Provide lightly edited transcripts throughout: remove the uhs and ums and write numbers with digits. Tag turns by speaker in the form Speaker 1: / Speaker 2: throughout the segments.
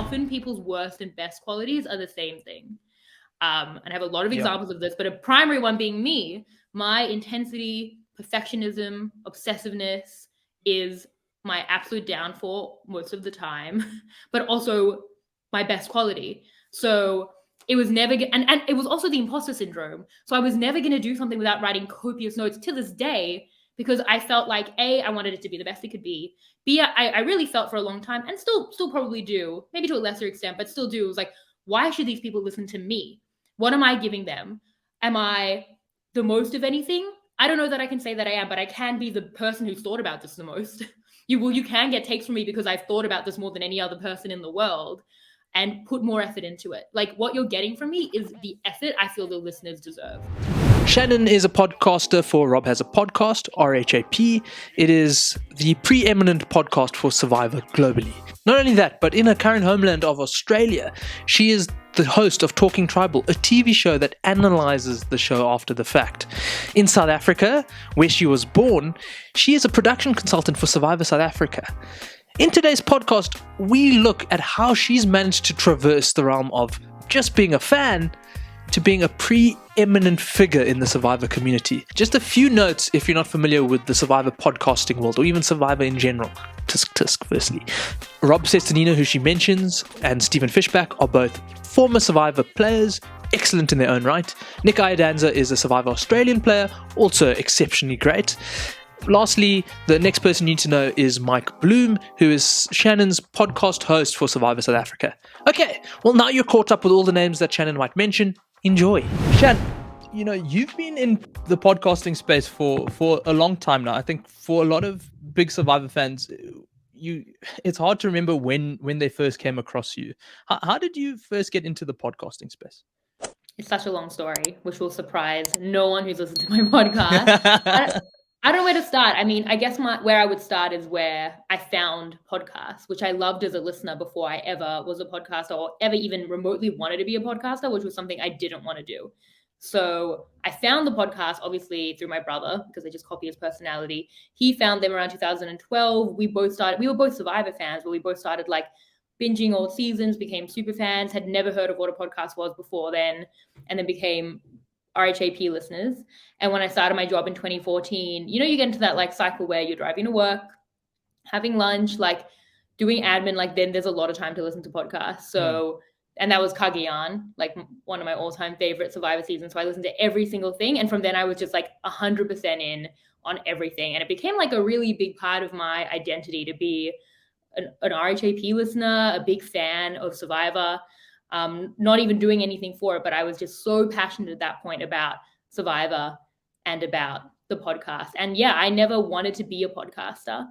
Speaker 1: often people's worst and best qualities are the same thing. And I have a lot of examples of this, but a primary one being me. My intensity, perfectionism, obsessiveness is my absolute downfall most of the time, but also my best quality. So it was never, and it was also the imposter syndrome. So I was never going to do something without writing copious notes to this day, because I felt like, A, I wanted it to be the best it could be. B, I really felt for a long time, and still probably do, maybe to a lesser extent, but still do. It was like, why should these people listen to me? What am I giving them? Am I the most of anything? I don't know that I can say that I am, but I can be the person who's thought about this the most. You can get takes from me because I've thought about this more than any other person in the world and put more effort into it. Like, what you're getting from me is the effort I feel the listeners deserve.
Speaker 2: Shannon is a podcaster for Rob Has a Podcast, RHAP. It is the preeminent podcast for Survivor globally. Not only that, but in her current homeland of Australia, she is the host of Talking Tribal, a TV show that analyzes the show after the fact. In South Africa, where she was born, she is a production consultant for Survivor South Africa. In today's podcast, we look at how she's managed to traverse the realm of just being a fan to being a preeminent figure in the Survivor community. Just a few notes if you're not familiar with the Survivor podcasting world, or even Survivor in general. Tisk tisk, firstly. Rob Sestanino, who she mentions, and Stephen Fishback are both former Survivor players, excellent in their own right. Nick Iadanza is a Survivor Australian player, also exceptionally great. Lastly, the next person you need to know is Mike Bloom, who is Shannon's podcast host for Survivor South Africa. Okay, well, now you're caught up with all the names that Shannon might mention. Enjoy.
Speaker 3: Shan, you've been in the podcasting space for a long time now. I think for a lot of big Survivor fans, it's hard to remember when they first came across you. How did you first get into the podcasting space?
Speaker 1: It's such a long story, which will surprise no one who's listened to my podcast. I don't know where to start. I mean, I guess where I would start is where I found podcasts, which I loved as a listener before I ever was a podcaster or ever even remotely wanted to be a podcaster, which was something I didn't want to do. So I found the podcast, obviously, through my brother, because I just copy his personality. He found them around 2012. We were both Survivor fans, but we both started like binging all seasons, became super fans, had never heard of what a podcast was before then, and then became RHAP listeners. And when I started my job in 2014, you get into that like cycle where you're driving to work, having lunch, like doing admin, like then there's a lot of time to listen to podcasts. So, and that was Cagayan, like one of my all-time favorite Survivor seasons. So I listened to every single thing. And from then I was just like 100% in on everything. And it became like a really big part of my identity to be an RHAP listener, a big fan of Survivor. Not even doing anything for it, but I was just so passionate at that point about Survivor and about the podcast. And yeah, I never wanted to be a podcaster.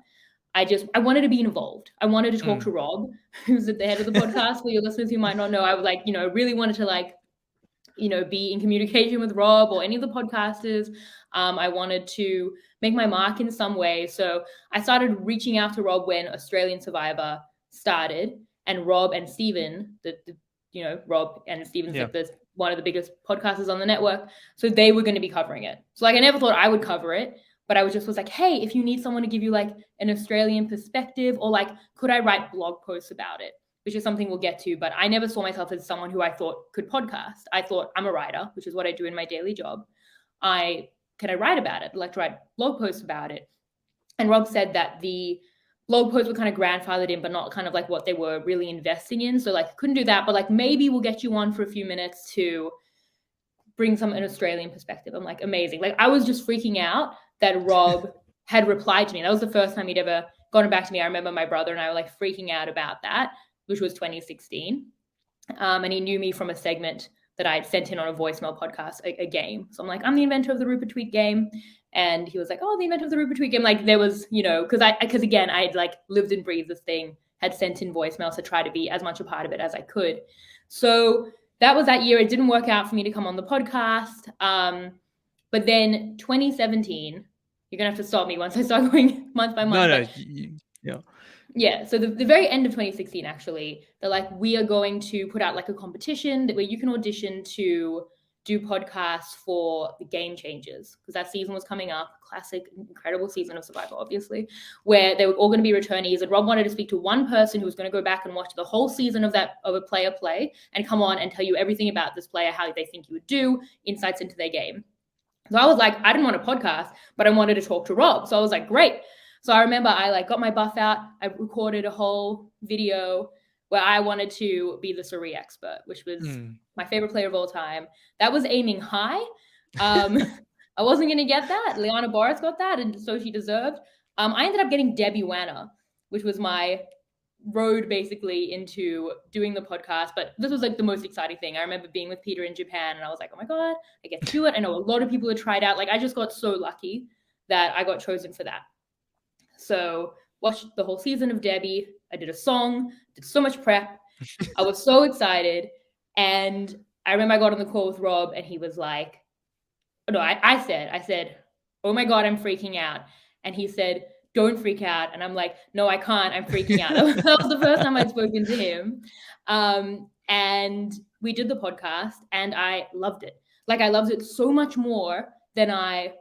Speaker 1: I wanted to be involved. I wanted to talk to Rob, who's at the head of the podcast. For your listeners who might not know, I was like, really wanted to like, be in communication with Rob or any of the podcasters. I wanted to make my mark in some way. So I started reaching out to Rob when Australian Survivor started, and Rob and Stephen, Rob and Stephen's like one of the biggest podcasters on the network. So they were going to be covering it. So like, I never thought I would cover it, but I was like, hey, if you need someone to give you like an Australian perspective, or like, could I write blog posts about it? Which is something we'll get to, but I never saw myself as someone who I thought could podcast. I thought I'm a writer, which is what I do in my daily job. Can I write about it? I'd like to write blog posts about it. And Rob said that the blog posts were kind of grandfathered in, but not kind of like what they were really investing in. So like, couldn't do that, but like maybe we'll get you on for a few minutes to bring an Australian perspective. I'm like, amazing. Like, I was just freaking out that Rob had replied to me. That was the first time he'd ever gotten back to me. I remember my brother and I were like freaking out about that, which was 2016. And he knew me from a segment that I'd sent in on a voicemail podcast, a game. So I'm like, I'm the inventor of the Rupert Tweet game. And he was like, oh, the inventor of the Rupert Tweet game. Like, there was, because again, I had like lived and breathed this thing, had sent in voicemails to try to be as much a part of it as I could. So that was that year. It didn't work out for me to come on the podcast. But then 2017, you're going to have to stop me once I start going month by month. Yeah. So the very end of 2016, actually, they're like, we are going to put out like a competition where you can audition to do podcasts for the Game Changers, because that season was coming up, classic, incredible season of Survivor, obviously, where they were all going to be returnees, and Rob wanted to speak to one person who was going to go back and watch the whole season of a player play and come on and tell you everything about this player, how they think you would do, insights into their game. So I was like, I didn't want a podcast, but I wanted to talk to Rob. So I was like, great. So I remember I got my buff out, I recorded a whole video where I wanted to be the surreal expert, which was my favorite player of all time. That was aiming high. I wasn't going to get that. Liana Boris got that, and so she deserved. I ended up getting Debbie Wanner, which was my road basically into doing the podcast. But this was the most exciting thing. I remember being with Peter in Japan, and I was like, oh my God, I get to do it. I know a lot of people had tried out. I just got so lucky that I got chosen for that. So watched the whole season of Debbie. I did a song, did so much prep. I was so excited. And I remember I got on the call with Rob, and he was like, no, I said, oh my God, I'm freaking out. And he said, don't freak out. And I'm like, no, I can't. I'm freaking out. That was the first time I'd spoken to him. And we did the podcast, and I loved it. I loved it so much more than I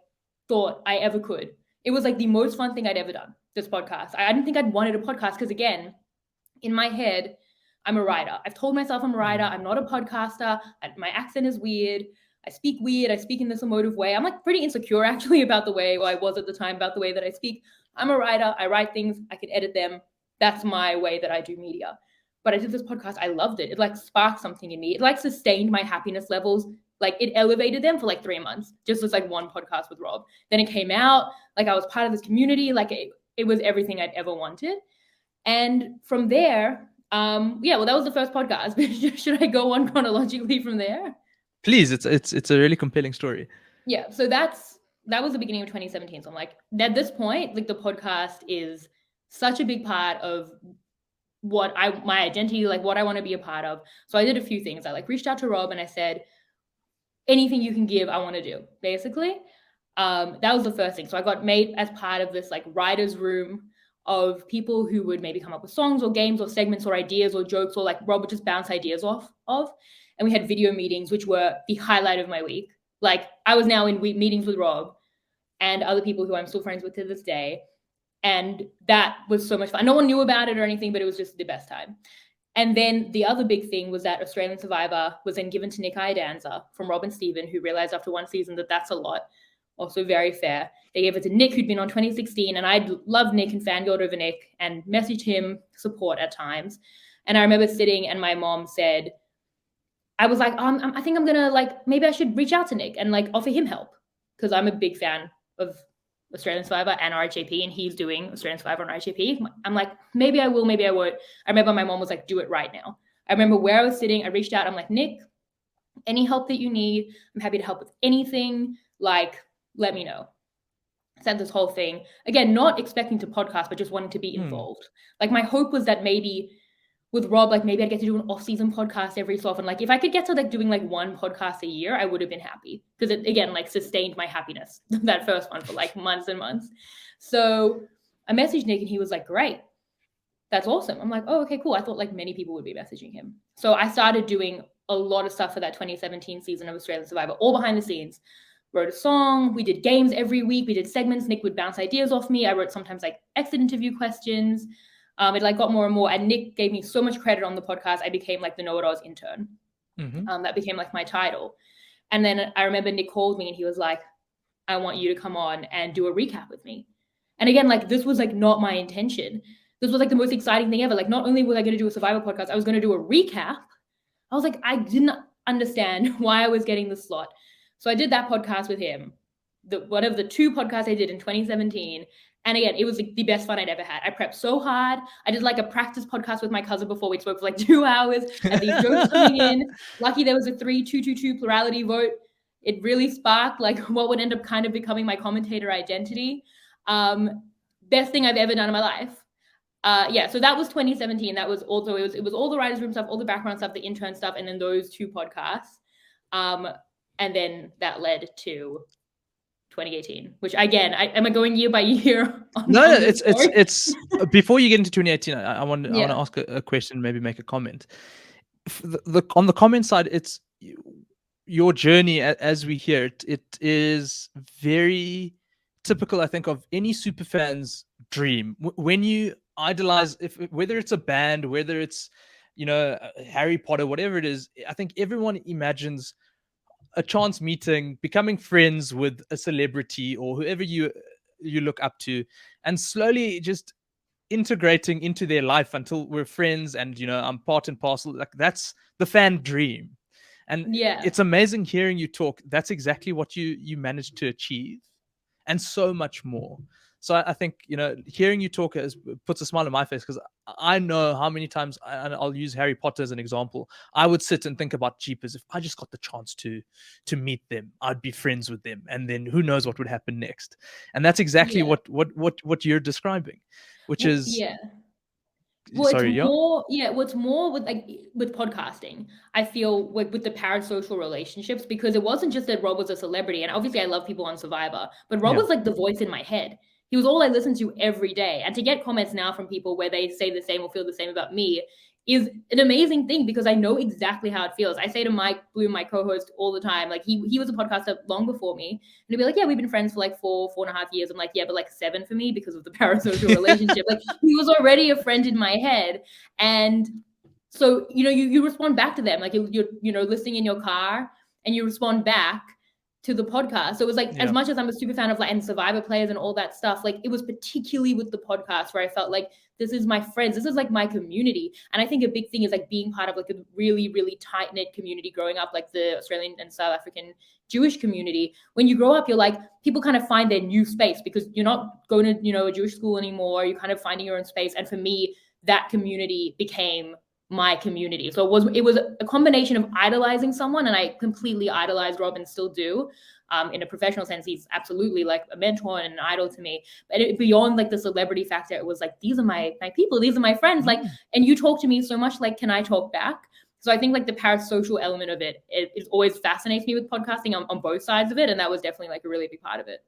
Speaker 1: thought I ever could. It was the most fun thing I'd ever done, this podcast. I didn't think I'd wanted a podcast because, again, in my head, I'm a writer. I've told myself I'm a writer. I'm not a podcaster. My accent is weird. I speak weird. I speak in this emotive way. I'm pretty insecure actually about the way, I was at the time, about the way that I speak. I'm a writer. I write things. I can edit them. That's my way that I do media. But I did this podcast. I loved it. It sparked something in me. It sustained my happiness levels. It elevated them for 3 months, just as one podcast with Rob. Then it came out, I was part of this community. It was everything I'd ever wanted. And from there, well, that was the first podcast. Should I go on chronologically from there?
Speaker 3: Please, it's a really compelling story.
Speaker 1: Yeah, so that was the beginning of 2017. So I'm at this point, the podcast is such a big part of my identity, what I want to be a part of. So I did a few things. I reached out to Rob, and I said, anything you can give, I want to do, basically. That was the first thing. So I got made as part of this writer's room of people who would maybe come up with songs or games or segments or ideas or jokes, or Rob would just bounce ideas off of. And we had video meetings, which were the highlight of my week. I was now in meetings with Rob and other people who I'm still friends with to this day. And that was so much fun. No one knew about it or anything, but it was just the best time. And then the other big thing was that Australian Survivor was then given to Nick Iadanza from Rob and Stephen, who realized after one season that that's a lot. Also very fair. They gave it to Nick, who'd been on 2016, and I'd loved Nick and fangirled over Nick and messaged him support at times. And I remember sitting, and my mom said, I was like, I think I'm gonna maybe I should reach out to Nick and offer him help, because I'm a big fan of Australian Survivor and RHAP, and he's doing Australian Survivor and RHAP. I'm like, maybe I will, maybe I won't. I remember my mom was like, do it right now. I remember where I was sitting, I reached out, I'm like, Nick, any help that you need, I'm happy to help with anything, let me know. Said this whole thing. Again, not expecting to podcast, but just wanting to be involved. My hope was that maybe with Rob, maybe I'd get to do an off-season podcast every so often. If I could get to doing one podcast a year, I would have been happy, because it again sustained my happiness that first one for months and months. So I messaged Nick, and he was like, great, that's awesome. I'm like, oh, okay, cool. I thought many people would be messaging him. So I started doing a lot of stuff for that 2017 season of Australian Survivor, all behind the scenes. Wrote a song, we did games every week, we did segments, Nick would bounce ideas off me. I wrote sometimes exit interview questions. It got more and more, and Nick gave me so much credit on the podcast. I became the know-it-alls intern. That became my title. And then I remember Nick called me, and he was like, I want you to come on and do a recap with me. And again, this was not my intention. This was the most exciting thing ever. Not only was I going to do a Survivor podcast, I was going to do a recap. I was I didn't understand why I was getting the slot. So I did that podcast with him, one of the 2 podcasts I did in 2017. And again, it was the best fun I'd ever had. I prepped so hard. I did a practice podcast with my cousin before we spoke for 2 hours. And these jokes coming in. Lucky there was a 3-2-2-2 plurality vote. It really sparked what would end up kind of becoming my commentator identity. Best thing I've ever done in my life. So that was 2017. That was also, it was all the writers' room stuff, all the background stuff, the intern stuff, and then those 2 podcasts. And then that led to 2018, which again, am I going year by year?
Speaker 3: No, it's before you get into 2018, I want to ask a question, maybe make a comment. On the comment side, your journey, as we hear it, it is very typical, I think, of any superfan's dream. When you idolize, whether it's a band, whether it's Harry Potter, whatever it is, I think everyone imagines a chance meeting, becoming friends with a celebrity or whoever you look up to, and slowly just integrating into their life until we're friends and I'm part and parcel. Like, that's the fan dream. And
Speaker 1: Yeah.
Speaker 3: it's amazing hearing you talk. That's exactly what you managed to achieve, and so much more. So I think hearing you talk puts a smile on my face, because I know how many times, and I'll use Harry Potter as an example, I would sit and think about, jeepers, if I just got the chance to meet them, I'd be friends with them, and then who knows what would happen next. And that's exactly
Speaker 1: Yeah.
Speaker 3: what you're describing, which is
Speaker 1: Yeah. Well,
Speaker 3: sorry,
Speaker 1: it's more, what's more with podcasting, I feel with the parasocial relationships, because it wasn't just that Rob was a celebrity, and obviously I love people on Survivor, but Rob was like the voice in my head. He was all I listened to every day. And to get comments now from people where they say the same or feel the same about me is an amazing thing, because I know exactly how it feels. I say to Mike Bloom, my co-host, all the time, like he was a podcaster long before me, and he'd be like, yeah, we've been friends for like 4.5 years. I'm like, yeah, but like 7 for me, because of the parasocial relationship. Like, he was already a friend in my head. And so, you respond back to them. Like, you're listening in your car and you respond back to the podcast. So it was like, as much as I'm a super fan of like and Survivor players and all that stuff, like, it was particularly with the podcast where I felt like, this is my friends, this is like my community. And I think a big thing is like being part of like a really, really tight-knit community growing up, like the Australian and South African Jewish community. When you grow up, you're like, people kind of find their new space, because you're not going to, a Jewish school anymore. You're kind of finding your own space. And for me, that community became my community. So it was a combination of idolizing someone, and I completely idolized Rob and still do. In a professional sense, he's absolutely like a mentor and an idol to me. But beyond like the celebrity factor, it was like, these are my people, these are my friends. Like, and you talk to me so much, like, can I talk back? So I think like the parasocial element of it always fascinates me with podcasting on both sides of it. And that was definitely like a really big part of it.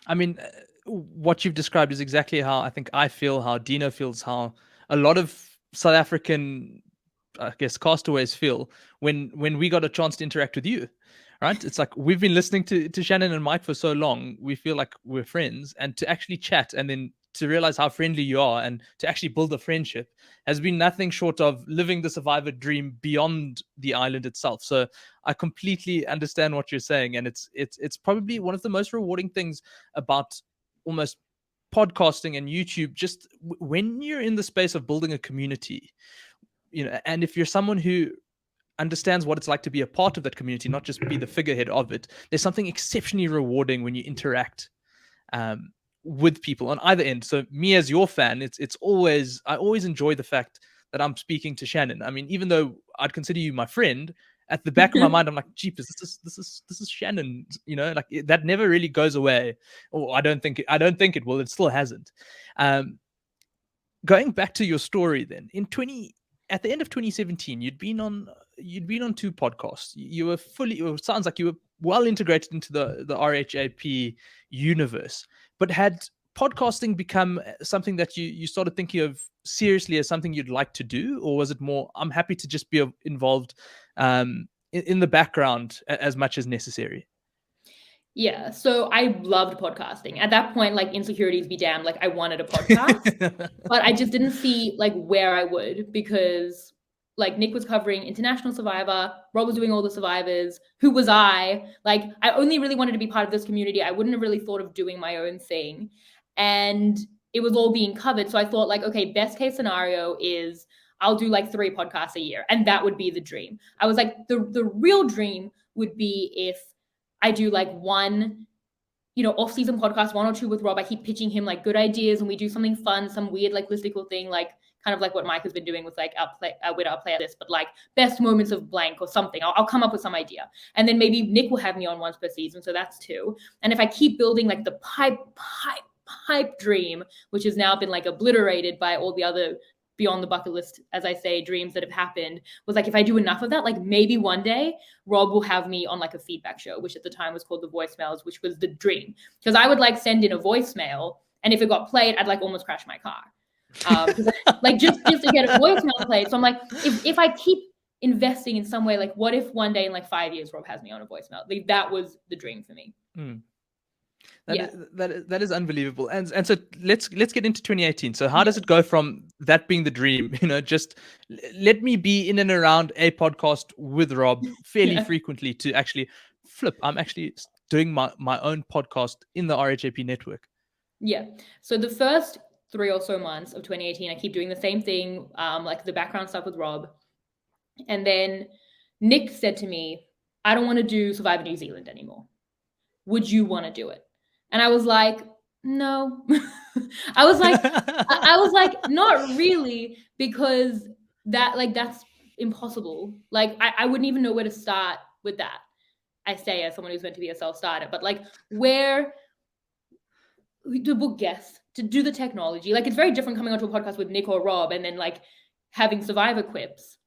Speaker 3: I mean, what you've described is exactly how I think I feel, how Dino feels, how a lot of South African, I guess, castaways feel when we got a chance to interact with you, right? It's like, we've been listening to Shannon and Mike for so long, we feel like we're friends, and to actually chat and then to realize how friendly you are and to actually build a friendship has been nothing short of living the Survivor dream beyond the island itself. So I completely understand what you're saying, and it's probably one of the most rewarding things about almost podcasting and YouTube, just when you're in the space of building a community, and if you're someone who understands what it's like to be a part of that community, not just be the figurehead of it, there's something exceptionally rewarding when you interact with people on either end. So me as your fan, I always enjoy the fact that I'm speaking to Shannon. I mean, even though I'd consider you my friend, at the back of my mind, I'm like, jeepers, this is Shannon, like, that never really goes away. Or I don't think it will. It still hasn't. Going back to your story then, at the end of 2017, you'd been on 2 podcasts. You were it sounds like you were well integrated into the RHAP universe. But had podcasting become something that you started thinking of seriously as something you'd like to do, or was it more, I'm happy to just be involved in the background as much as necessary?
Speaker 1: Yeah, so I loved podcasting. At that point, like, Insecurities be damned, like, I wanted a podcast, but I just didn't see like where I would, because like Nick was covering International Survivor, Rob was doing all the Survivors. Who was I? Like, I only really wanted to be part of this community. I wouldn't have really thought of doing my own thing. And it was all being covered. So I thought, like, okay, best case scenario is I'll do like 3 podcasts a year. And that would be the dream. I was like, the real dream would be if I do like one, off-season podcast, 1 or 2 with Rob. I keep pitching him like good ideas, and we do something fun, some weird like listicle thing, like kind of like what Mike has been doing with like our play this, but like best moments of blank or something. I'll come up with some idea, and then maybe Nick will have me on once per season, so that's 2. And if I keep building like the pipe dream, which has now been like obliterated by all the other beyond the bucket list, as I say, dreams that have happened, was like, if I do enough of that, like maybe one day Rob will have me on like a feedback show, which at the time was called The Voicemails, which was the dream. Because I would like send in a voicemail, and if it got played, I'd like almost crash my car. Like just to get a voicemail played. So I'm like, if I keep investing in some way. Like, what if one day in like 5 years, Rob has me on a voicemail? Like, that was the dream for me.
Speaker 3: That is unbelievable. And so let's get into 2018. So how does it go from that being the dream, just let me be in and around a podcast with Rob fairly frequently, to actually flip, I'm actually doing my own podcast in the RHAP network?
Speaker 1: Yeah. So the first 3 or so months of 2018, I keep doing the same thing, like the background stuff with Rob. And then Nick said to me, I don't want to do Survivor New Zealand anymore. Would you want to do it? And I was like, no. I was like, not really, because that's impossible. Like, I wouldn't even know where to start with that. I say as someone who's meant to be a self-starter, but like, where to book guests, to do the technology. Like, it's very different coming onto a podcast with Nick or Rob and then like having Survivor quips.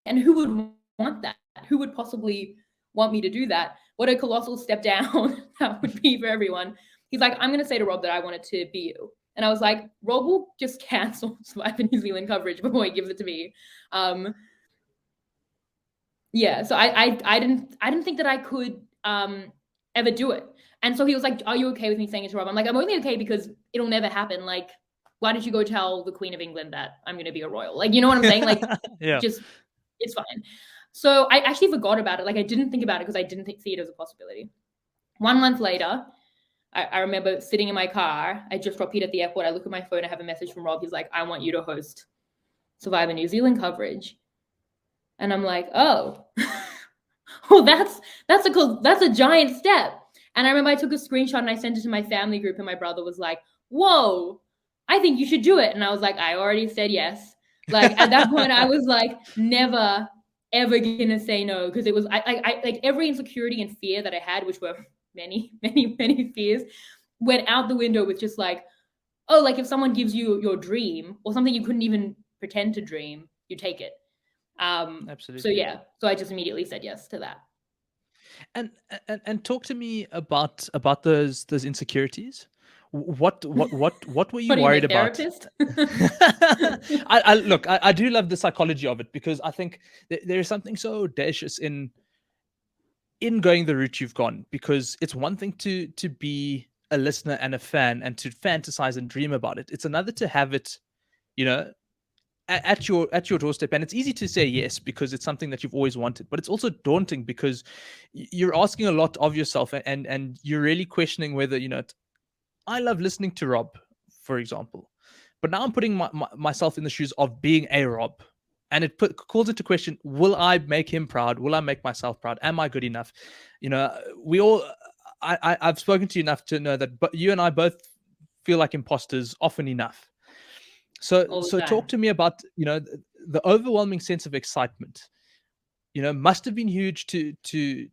Speaker 1: And who would want that? Who would possibly want me to do that? What a colossal step down that would be for everyone. He's like, I'm going to say to Rob that I want it to be you. And I was like, Rob will just cancel Survivor New Zealand coverage before he gives it to me. So I didn't think that I could ever do it. And so he was like, are you okay with me saying it to Rob? I'm like, I'm only okay because it'll never happen. Like, why did you go tell the Queen of England that I'm going to be a royal? Like, you know what I'm saying? Like, just, it's fine. So I actually forgot about it. Like, I didn't think about it because I didn't see it as a possibility. 1 month later, I remember sitting in my car. I just dropped Pete at the airport. I look at my phone. I have a message from Rob. He's like, I want you to host Survivor New Zealand coverage. And I'm like, oh, well, that's a giant step. And I remember I took a screenshot and I sent it to my family group, and my brother was like, whoa, I think you should do it. And I was like, I already said yes. Like, at that point, I was like, never, ever gonna say no, because it was I like every insecurity and fear that I had, which were many, many, many fears, went out the window with just like, oh, like if someone gives you your dream or something you couldn't even pretend to dream, you take it.
Speaker 3: Absolutely.
Speaker 1: So I just immediately said yes to that.
Speaker 3: And talk to me about those insecurities. What were you worried about? I do love the psychology of it, because I think there is something so audacious in going the route you've gone, because it's one thing to be a listener and a fan and to fantasize and dream about it. It's another to have it, at your doorstep. And it's easy to say yes because it's something that you've always wanted, but it's also daunting because you're asking a lot of yourself, and you're really questioning whether, I love listening to Rob, for example, but now I'm putting myself in the shoes of being a Rob, and it calls into question, will I make him proud? Will I make myself proud? Am I good enough? I've spoken to you enough to know that, but you and I both feel like imposters often enough. So talk to me about, the overwhelming sense of excitement, must have been huge to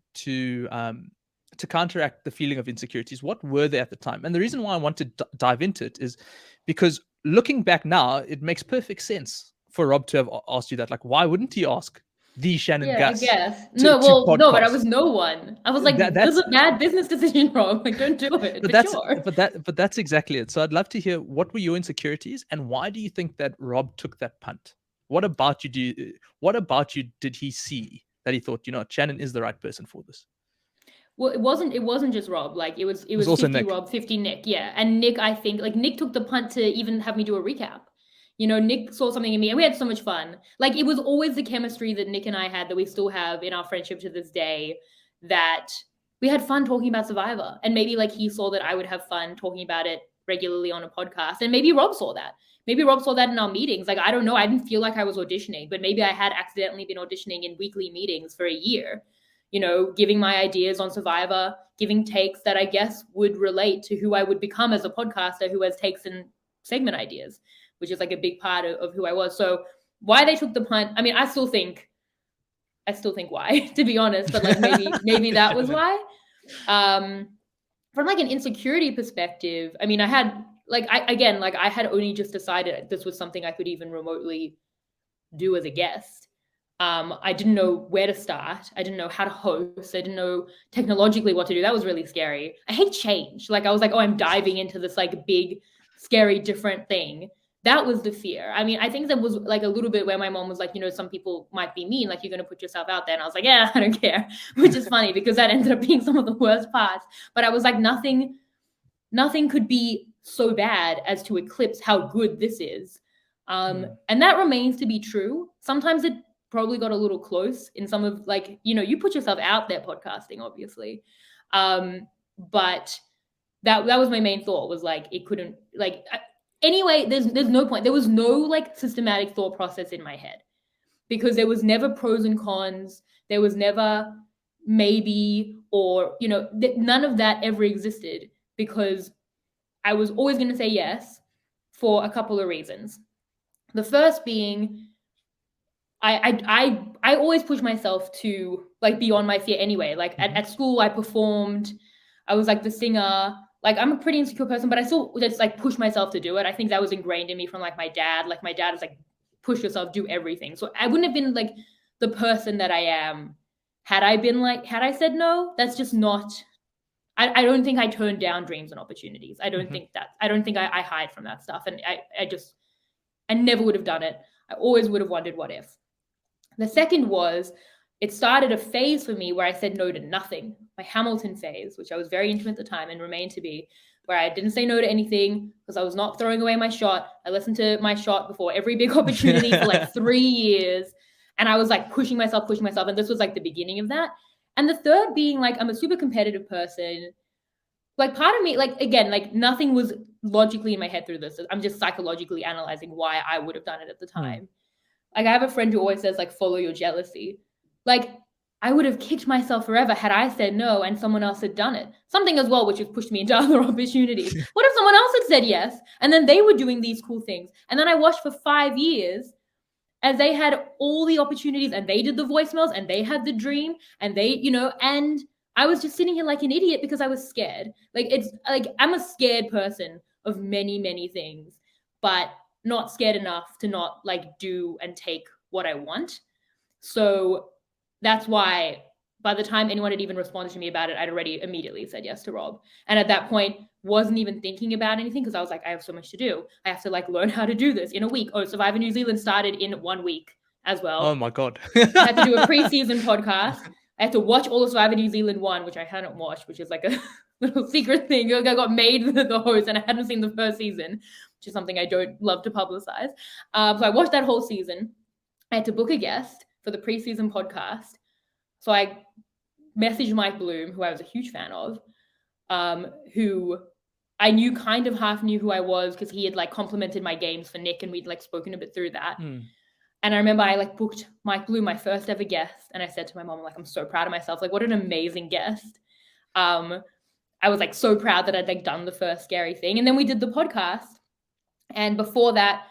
Speaker 3: counteract the feeling of insecurities. What were they at the time? And the reason why I want to dive into it is because looking back now, it makes perfect sense for Rob to have asked you that. Like, why wouldn't he ask the Shannon Guss?
Speaker 1: I guess. No, but I was no one. I was like, that's a bad business decision, Rob. Like, don't do it.
Speaker 3: But that's exactly it. So I'd love to hear, what were your insecurities, and why do you think that Rob took that punt? What about you did he see that he thought, Shannon is the right person for this?
Speaker 1: Well, it wasn't just Rob. Like, it was 50 Nick. Rob, 50 Nick. Yeah. And Nick, I think, like, Nick took the punt to even have me do a recap. Nick saw something in me, and we had so much fun. Like, it was always the chemistry that Nick and I had, that we still have in our friendship to this day, that we had fun talking about Survivor. And maybe, like, he saw that I would have fun talking about it regularly on a podcast. And maybe Rob saw that. Maybe Rob saw that in our meetings. Like, I don't know. I didn't feel like I was auditioning, but maybe I had accidentally been auditioning in weekly meetings for a year, giving my ideas on Survivor, giving takes that I guess would relate to who I would become as a podcaster who has takes and segment ideas, which is like a big part of who I was. So why they took the punt, I mean, I still think why, to be honest, but like maybe that was why. From like an insecurity perspective, I mean, I had I had only just decided this was something I could even remotely do as a guest. I didn't know where to start. I didn't know how to host. I didn't know technologically what to do. That was really scary. I hate change. Like, I was like, oh, I'm diving into this like big, scary, different thing that was the fear. I mean, I think there was like a little bit where my mom was like, you know, some people might be mean, like you're going to put yourself out there. And I was like, yeah, I don't care, which is funny because that ended up being some of the worst parts. But I was like, nothing could be so bad as to eclipse how good this is. And that remains to be true. Sometimes it probably got a little close in some of, like, you know, you put yourself out there podcasting, obviously. But that was my main thought, was like, it couldn't, like, anyway, there's no point. There was no like systematic thought process in my head because there was never pros and cons. There was never maybe, or, you know, none of that ever existed because I was always going to say yes for a couple of reasons. The first being, I always push myself to like beyond my fear anyway. Like at school, I performed. I was like the singer. Like I'm a pretty insecure person, but I still just like push myself to do it. I think that was ingrained in me from like my dad. Like my dad was like, push yourself, do everything. So I wouldn't have been like the person that I am had I said no. That's just not. I don't think I turned down dreams and opportunities. I don't think I hide from that stuff. And I never would have done it. I always would have wondered what if. The second was, it started a phase for me where I said no to nothing. My Hamilton phase, which I was very into at the time and remained to be, where I didn't say no to anything because I was not throwing away my shot. I listened to my shot before every big opportunity for like 3 years. And I was like pushing myself. And this was like the beginning of that. And the third being like, I'm a super competitive person. Like part of me, like, again, like nothing was logically in my head through this. I'm just psychologically analyzing why I would have done it at the time. Like I have a friend who always says like, follow your jealousy. Like I would have kicked myself forever had I said no and someone else had done it. Something as well, which has pushed me into other opportunities. What if someone else had said yes and then they were doing these cool things? And then I watched for 5 years as they had all the opportunities and they did the voicemails and they had the dream and they, you know, and I was just sitting here like an idiot because I was scared. Like it's like, I'm a scared person of many, many things, but not scared enough to not like do and take what I want. So that's why by the time anyone had even responded to me about it, I'd already immediately said yes to Rob. And at that point, wasn't even thinking about anything because I was like, I have so much to do. I have to like learn how to do this in a week. Oh, Survivor New Zealand started in 1 week as well.
Speaker 3: Oh my God.
Speaker 1: I had to do a preseason podcast. I had to watch all of Survivor New Zealand 1, which I hadn't watched, which is like a little secret thing. I got made the host and I hadn't seen the first season, which is something I don't love to publicize. So I watched that whole season. I had to book a guest for the preseason podcast. So I messaged Mike Bloom, who I was a huge fan of, who I knew kind of half knew who I was because he had like complimented my games for Nick and we'd like spoken a bit through that. And I remember I like booked Mike Bloom, my first ever guest. And I said to my mom, like, I'm so proud of myself. Like, what an amazing guest. I was like so proud that I'd like done the first scary thing. And then we did the podcast. And before that,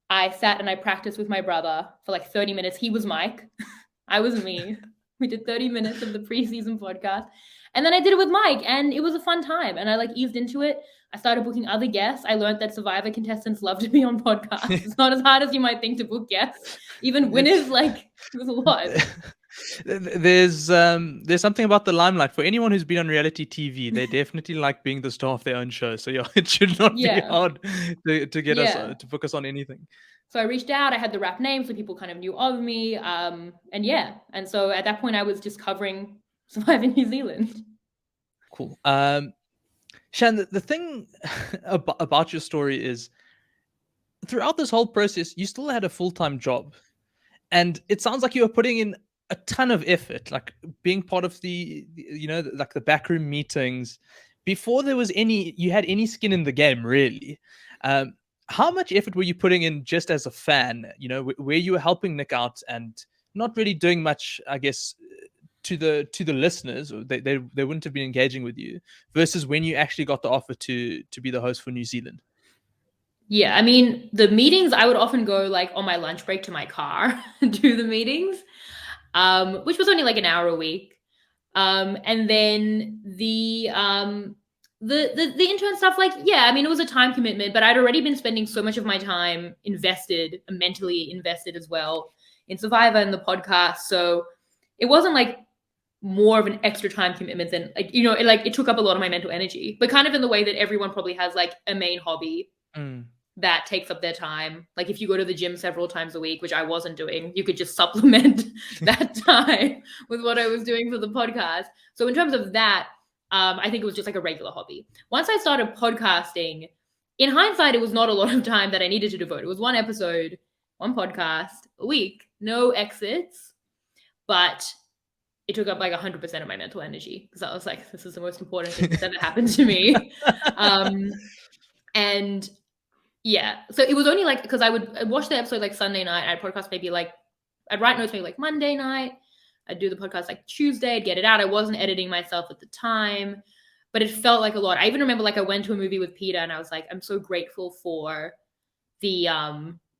Speaker 1: I sat and I practiced with my brother for like 30 minutes. He was Mike. I was me. We did 30 minutes of the preseason podcast. And then I did it with Mike and it was a fun time. And I like eased into it. I started booking other guests. I learned that Survivor contestants love to be on podcasts. It's not as hard as you might think to book guests. Even winners, like, it was a lot.
Speaker 3: There's something about the limelight. For anyone who's been on reality TV, they definitely like being the star of their own show. So yeah, it should not be hard to get us to focus on anything.
Speaker 1: So I reached out. I had the RHAP name, so people kind of knew of me. And so at that point, I was just covering Survivor New Zealand.
Speaker 3: Cool. Shan, the thing about your story is, throughout this whole process, you still had a full-time job. And it sounds like you were putting in a ton of effort, like being part of the like the backroom meetings before there was you had any skin in the game, really. How much effort were you putting in just as a fan, where you were helping Nick out and not really doing much, I guess, to the listeners? They wouldn't have been engaging with you, versus when you actually got the offer to be the host for New Zealand?
Speaker 1: Yeah, I mean, the meetings, I would often go like on my lunch break to my car and do the meetings, which was only like an hour a week. And then the intern stuff, like, yeah, I mean, it was a time commitment, but I'd already been spending so much of my time invested, mentally invested as well, in Survivor and the podcast. So it wasn't like more of an extra time commitment than like, it took up a lot of my mental energy, but kind of in the way that everyone probably has like a main hobby that takes up their time. Like if you go to the gym several times a week, which I wasn't doing, you could just supplement that time with what I was doing for the podcast. So in terms of that, I think it was just like a regular hobby. Once I started podcasting, in hindsight, it was not a lot of time that I needed to devote. It was one episode, one podcast a week, no exits, but it took up like 100% of my mental energy because I was like, this is the most important thing that's ever happened to me. And yeah, so it was only like, because I'd watch the episode like Sunday night, I'd podcast maybe like, I'd write notes maybe like Monday night, I'd do the podcast like Tuesday, I'd get it out. I wasn't editing myself at the time, but it felt like a lot. I even remember like I went to a movie with Peter and I was like, I'm so grateful for the,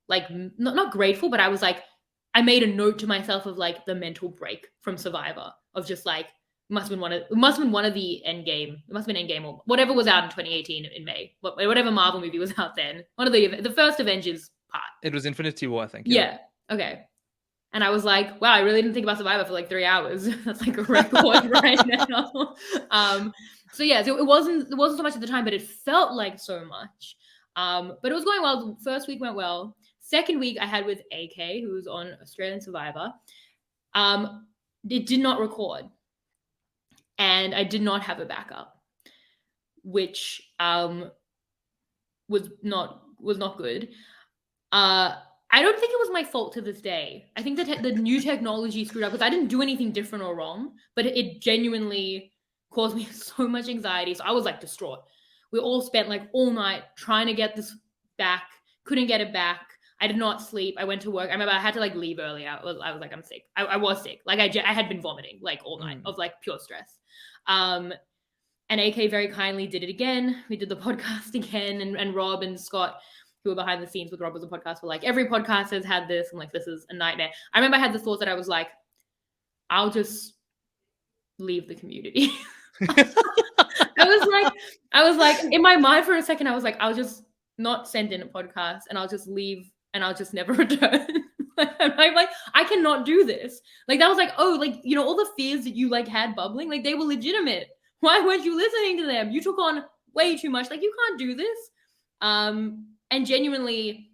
Speaker 1: like not grateful, but I was like, I made a note to myself of like the mental break from Survivor of just like, it must have been one of the Endgame. It must have been Endgame or whatever was out in 2018 in May. Whatever Marvel movie was out then. One of the first Avengers part.
Speaker 3: It was Infinity War, I think.
Speaker 1: Yeah. Okay. And I was like, wow, I really didn't think about Survivor for like 3 hours. That's like a record right now. So yeah, so it wasn't so much at the time, but it felt like so much. But it was going well. The first week went well. Second week I had with AK, who was on Australian Survivor. It did not record. And I did not have a backup, which was not good. I don't think it was my fault to this day. I think that the new technology screwed up because I didn't do anything different or wrong, but it genuinely caused me so much anxiety. So I was like distraught. We all spent like all night trying to get this back, couldn't get it back. I did not sleep. I went to work. I remember I had to like leave early. I was like, I'm sick. I was sick. Like I had been vomiting like all night of like pure stress. And AK very kindly did it again. We did the podcast again, and Rob and Scott, who were behind the scenes with Rob was a podcast, were like, every podcast has had this. I'm like, this is a nightmare. I remember I had the thought that I was like, I'll just leave the community. I was like, in my mind for a second, I was like, I'll just not send in a podcast and I'll just leave and I'll just never return. I'm like, I cannot do this. Like, that was like, oh, like, you know, all the fears that you like had bubbling, like they were legitimate. Why weren't you listening to them? You took on way too much. Like, you can't do this. And genuinely,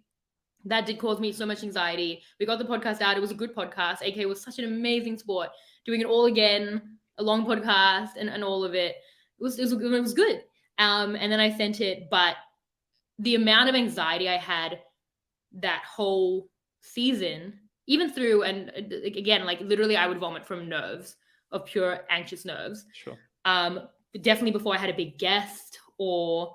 Speaker 1: that did cause me so much anxiety. We got the podcast out. It was a good podcast. AK was such an amazing sport. Doing it all again, a long podcast and all of it. It was good. And then I sent it, but the amount of anxiety I had that whole season, even through, and again, like literally I would vomit from nerves, of pure anxious nerves.
Speaker 3: Sure.
Speaker 1: Definitely before I had a big guest, or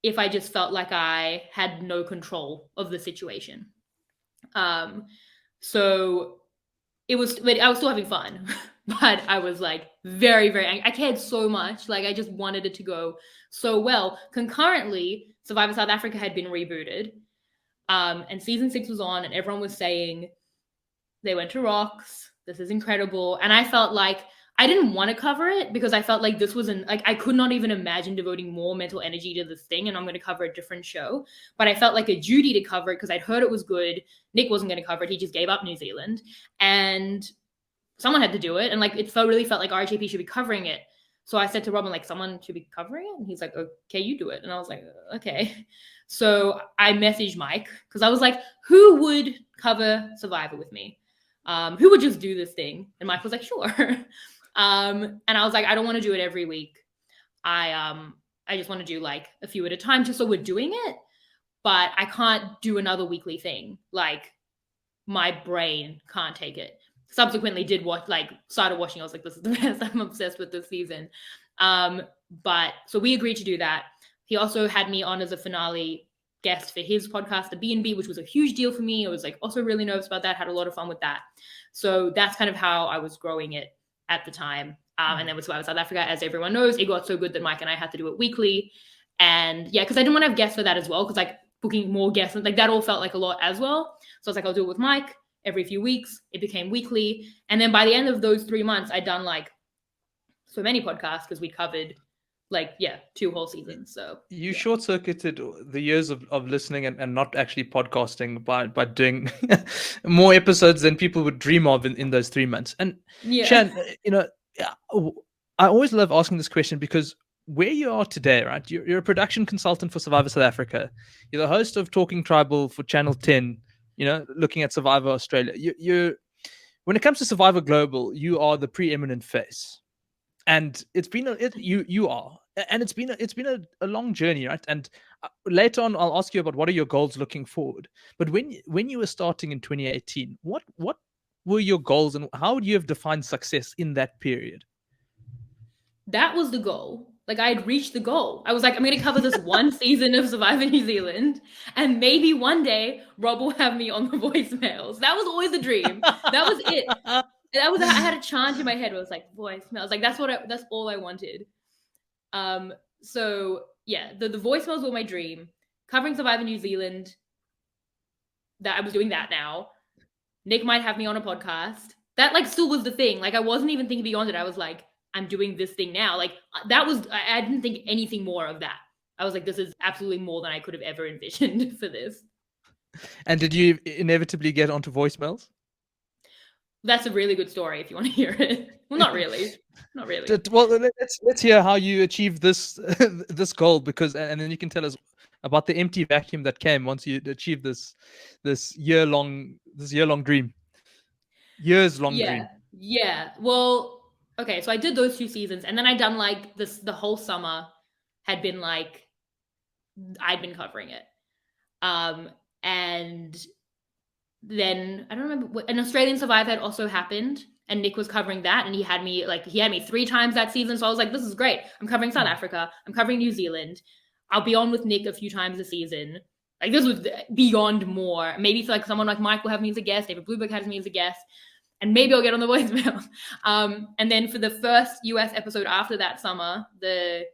Speaker 1: if I just felt like I had no control of the situation. So it was, but I was still having fun, but I was like very, very, I cared so much. Like I just wanted it to go so well. Concurrently, Survivor South Africa had been rebooted. And season 6 was on and everyone was saying they went to Rocks. This is incredible. And I felt like I didn't want to cover it because I felt like this wasn't like, I could not even imagine devoting more mental energy to this thing. And I'm going to cover a different show, but I felt like a duty to cover it because I'd heard it was good. Nick wasn't going to cover it. He just gave up New Zealand and someone had to do it. And like, it really felt like RHAP should be covering it. So I said to Robin, like, someone should be covering it. And he's like, okay, you do it. And I was like, okay. So I messaged Mike because I was like, who would cover Survivor with me? Who would just do this thing? And Mike was like, sure. And I was like, I don't want to do it every week. I just want to do like a few at a time just so we're doing it. But I can't do another weekly thing. Like my brain can't take it. Subsequently did watch, like started watching. I was like, this is the best. I'm obsessed with this season. But so we agreed to do that. He also had me on as a finale guest for his podcast, the B&B, which was a huge deal for me. I was like also really nervous about that, had a lot of fun with that. So that's kind of how I was growing it at the time. And then with Survivor South Africa, as everyone knows, it got so good that Mike and I had to do it weekly. And yeah, because I didn't want to have guests for that as well, because like booking more guests, like that all felt like a lot as well. So I was like, I'll do it with Mike every few weeks. It became weekly. And then by the end of those 3 months, I'd done like so many podcasts because we covered like, 2 whole seasons. So
Speaker 3: you short-circuited the years of listening and not actually podcasting by doing more episodes than people would dream of in those 3 months. And Shan, you know, I always love asking this question because where you are today, right? You're a production consultant for Survivor South Africa. You're the host of Talking Tribal for Channel 10. Looking at Survivor Australia. You're when it comes to Survivor Global, you are the preeminent face, and it's been a long journey, right? And later on, I'll ask you about what are your goals looking forward. But when you were starting in 2018, what were your goals, and how would you have defined success in that period?
Speaker 1: That was the goal. Like, I had reached the goal. I was like, I'm going to cover this one season of Survivor New Zealand, and maybe one day Rob will have me on the voicemails. That was always the dream. That was it. I had a chant in my head where it was like voicemails. Like, that's all I wanted. So yeah, the voicemails were my dream. Covering Survivor New Zealand, that I was doing that now. Nick might have me on a podcast. That like still was the thing. Like, I wasn't even thinking beyond it. I was like, I'm doing this thing now. Like, that was, I didn't think anything more of that. I was like, this is absolutely more than I could have ever envisioned for this.
Speaker 3: And did you inevitably get onto voicemails?
Speaker 1: That's a really good story if you want to hear it. Well, not really. Not really.
Speaker 3: Well, let's hear how you achieved this this goal, because and then you can tell us about the empty vacuum that came once you achieved this years-long dream.
Speaker 1: Yeah. Well, okay, so I did those 2 seasons, and then I done like this. The whole summer had been like I'd been covering it, and then I don't remember. An Australian Survivor had also happened, and Nick was covering that, and he had me 3 times that season. So I was like, this is great. I'm covering South Africa. I'm covering New Zealand. I'll be on with Nick a few times a season. Like, this was beyond more. Maybe for like someone like Mike will have me as a guest. David Blueberg has me as a guest. And maybe I'll get on the voicemail. And then for the first US episode after that summer, the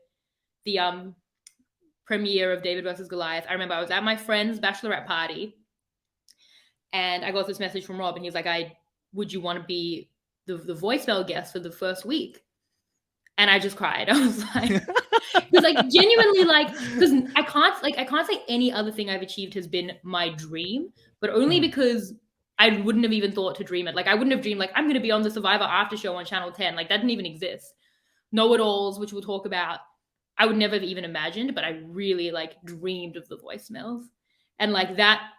Speaker 1: premiere of David versus Goliath, I remember I was at my friend's bachelorette party, and I got this message from Rob, and he's like, would you want to be the voicemail guest for the first week? And I just cried. I was like, because like genuinely, like, because I can't say any other thing I've achieved has been my dream, but only because I wouldn't have even thought to dream it. Like, I wouldn't have dreamed like I'm going to be on the Survivor after show on Channel 10. Like, that didn't even exist. Know-it-alls, which we'll talk about, I would never have even imagined, but I really like dreamed of the voicemails. And like that,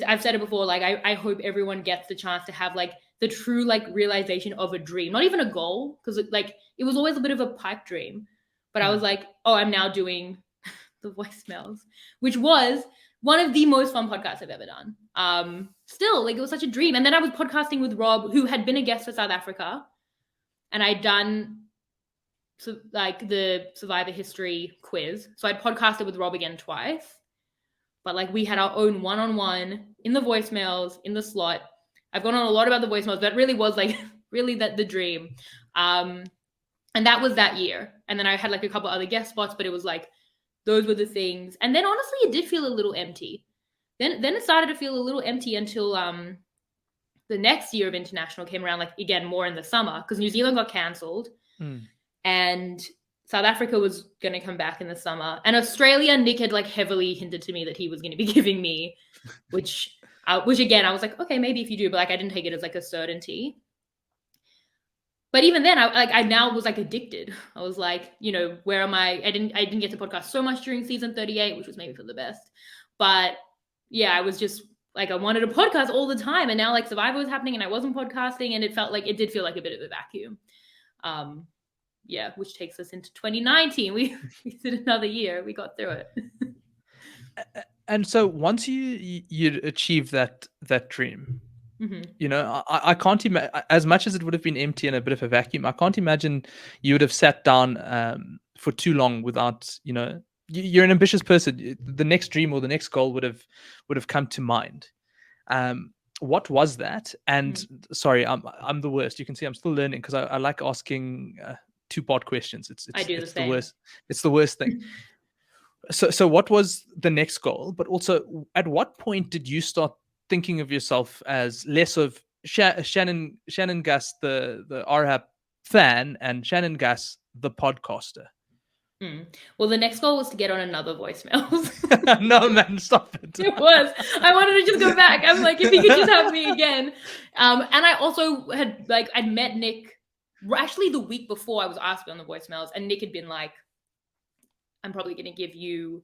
Speaker 1: I've said it before, like I hope everyone gets the chance to have like the true like realization of a dream, not even a goal, because it was always a bit of a pipe dream. But I was like, oh, I'm now doing the voicemails, which was one of the most fun podcasts I've ever done. Still, like, it was such a dream. And then I was podcasting with Rob, who had been a guest for South Africa, and I'd done like the Survivor history quiz. So I'd podcasted with Rob again twice, but like we had our own one-on-one in the voicemails in the slot. I've gone on a lot about the voicemails, but it really was like really the dream. And that was that year. And then I had like a couple other guest spots, but it was like, those were the things. And then honestly, it did feel a little empty. Then it started to feel a little empty until the next year of international came around, like again, more in the summer, because New Zealand got cancelled. And South Africa was going to come back in the summer. And Australia, Nick had like heavily hinted to me that he was going to be giving me, which again, I was like, okay, maybe if you do, but like I didn't take it as like a certainty. But even then, I now was like addicted. I was like, where am I? I didn't get to podcast so much during season 38, which was maybe for the best. But yeah, I was just like, I wanted a podcast all the time. And now like Survivor was happening and I wasn't podcasting, and it did feel like a bit of a vacuum. Yeah, which takes us into 2019. We did another year. We got through it.
Speaker 3: And so once you achieved that dream, I can't imagine, as much as it would have been empty and a bit of a vacuum, I can't imagine you would have sat down for too long without, you're an ambitious person. The next dream or the next goal would have come to mind. What was that? And sorry, I'm the worst. You can see I'm still learning, because I like asking 2-part questions.
Speaker 1: I do the same.
Speaker 3: It's the worst thing. So what was the next goal? But also, at what point did you start thinking of yourself as less of Shannon Guss, the RHAP fan, and Shannon Guss, the podcaster?
Speaker 1: Well, the next goal was to get on another voicemails.
Speaker 3: No, man, stop it.
Speaker 1: It was. I wanted to just go back. I'm like, if he could just have me again. And I also I'd met Nick actually the week before I was asked on the voicemails, and Nick had been like, I'm probably going to give you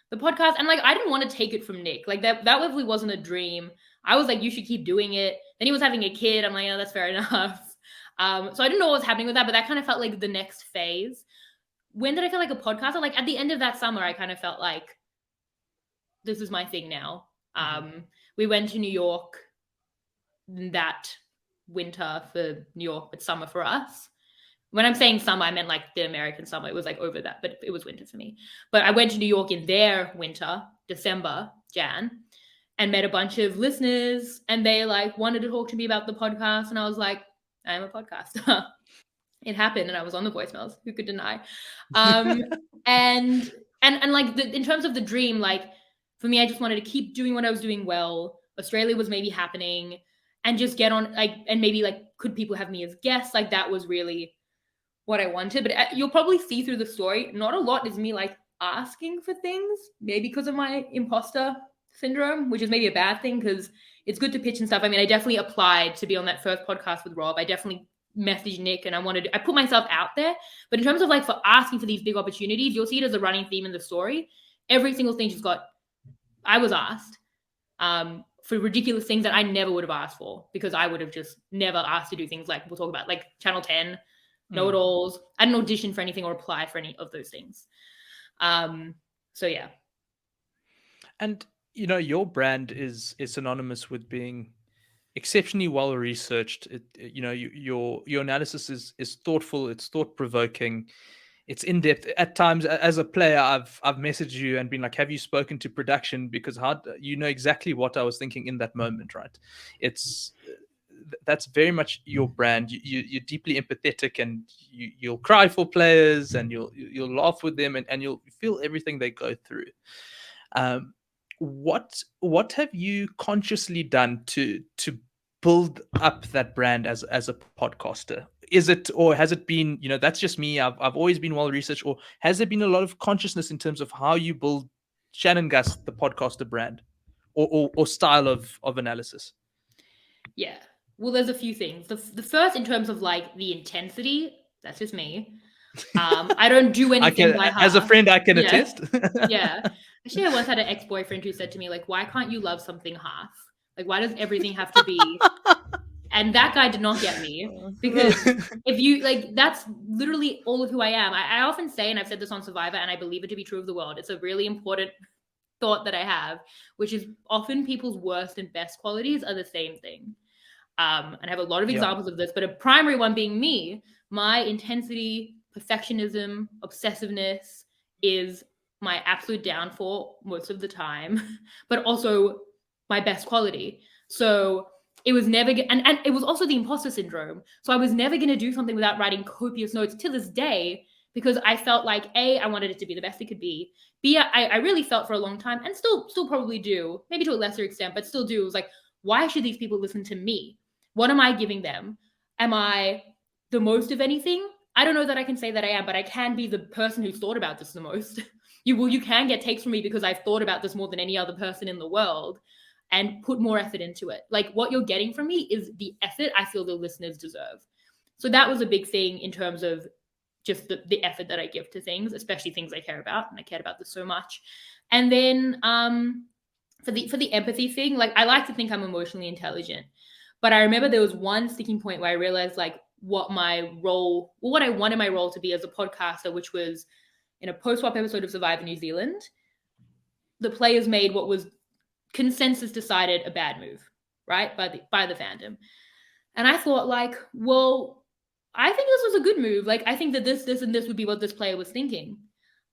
Speaker 1: the podcast. And like, I didn't want to take it from Nick. Like that really wasn't a dream. I was like, you should keep doing it. Then he was having a kid. I'm like, oh, that's fair enough. So I didn't know what was happening with that, but that kind of felt like the next phase. When did I feel like a podcaster? Like at the end of that summer, I kind of felt like this is my thing now. We went to New York that winter for New York, but summer for us. When I'm saying summer, I meant like the American summer. It was like over that, but it was winter for me. But I went to New York in their winter, December, Jan, and met a bunch of listeners, and they like wanted to talk to me about the podcast. And I was like, I am a podcaster. It happened, and I was on the voicemails. Who could deny? And like in terms of the dream, like for me, I just wanted to keep doing what I was doing well. Australia was maybe happening, and just get on like, and maybe like, could people have me as guests? Like that was really what I wanted. But you'll probably see through the story, not a lot is me like asking for things, maybe because of my imposter syndrome, which is maybe a bad thing because it's good to pitch and stuff. I mean, I definitely applied to be on that first podcast with Rob. I definitely messaged Nick and I put myself out there. But in terms of like for asking for these big opportunities, you'll see it as a running theme in the story. Every single thing I was asked for ridiculous things that I never would have asked for, because I would have just never asked to do things like we'll talk about, like Channel 10, know-it-alls. I didn't audition for anything or apply for any of those things. So yeah.
Speaker 3: And you know, your brand is synonymous with being exceptionally well researched. You know, your analysis is thoughtful, it's thought provoking, it's in depth. At times, as a player, I've messaged you and been like, "Have you spoken to production?" Because you know exactly what I was thinking in that moment, right? That's very much your brand. You're deeply empathetic, and you'll cry for players, and you'll laugh with them, and you'll feel everything they go through. What have you consciously done to build up that brand as a podcaster? Is it, or has it been, you know, that's just me, I've always been well researched, or has there been a lot of consciousness in terms of how you build Shannon Guss, the podcaster brand, or style of analysis?
Speaker 1: Yeah. Well, there's a few things. The first, in terms of like the intensity, that's just me. I don't do anything by half.
Speaker 3: As a friend, I can attest.
Speaker 1: Yeah. Actually, I once had an ex-boyfriend who said to me, like, why can't you love something half? Like, why does everything have to be? And that guy did not get me, because if you like, that's literally all of who I am. I often say, and I've said this on Survivor, and I believe it to be true of the world, it's a really important thought that I have, which is often people's worst and best qualities are the same thing. And I have a lot of examples of this, but a primary one being me. My intensity, perfectionism, obsessiveness is my absolute downfall most of the time, but also my best quality. So it was never, and it was also the imposter syndrome. So I was never going to do something without writing copious notes to this day, because I felt like, A, I wanted it to be the best it could be. B, I really felt for a long time, and still probably do, maybe to a lesser extent, but still do. It was like, why should these people listen to me? What am I giving them? Am I the most of anything? I don't know that I can say that I am, but I can be the person who's thought about this the most. You can get takes from me because I've thought about this more than any other person in the world and put more effort into it. Like, what you're getting from me is the effort I feel the listeners deserve. So that was a big thing in terms of just the effort that I give to things, especially things I care about. And I cared about this so much. And then for the empathy thing, like, I like to think I'm emotionally intelligent. But I remember there was one sticking point where I realized like what I wanted my role to be as a podcaster, which was in a post-swap episode of Survivor New Zealand. The players made what was consensus decided a bad move, right? By the fandom. And I thought like, well, I think this was a good move. Like, I think that this and this would be what this player was thinking.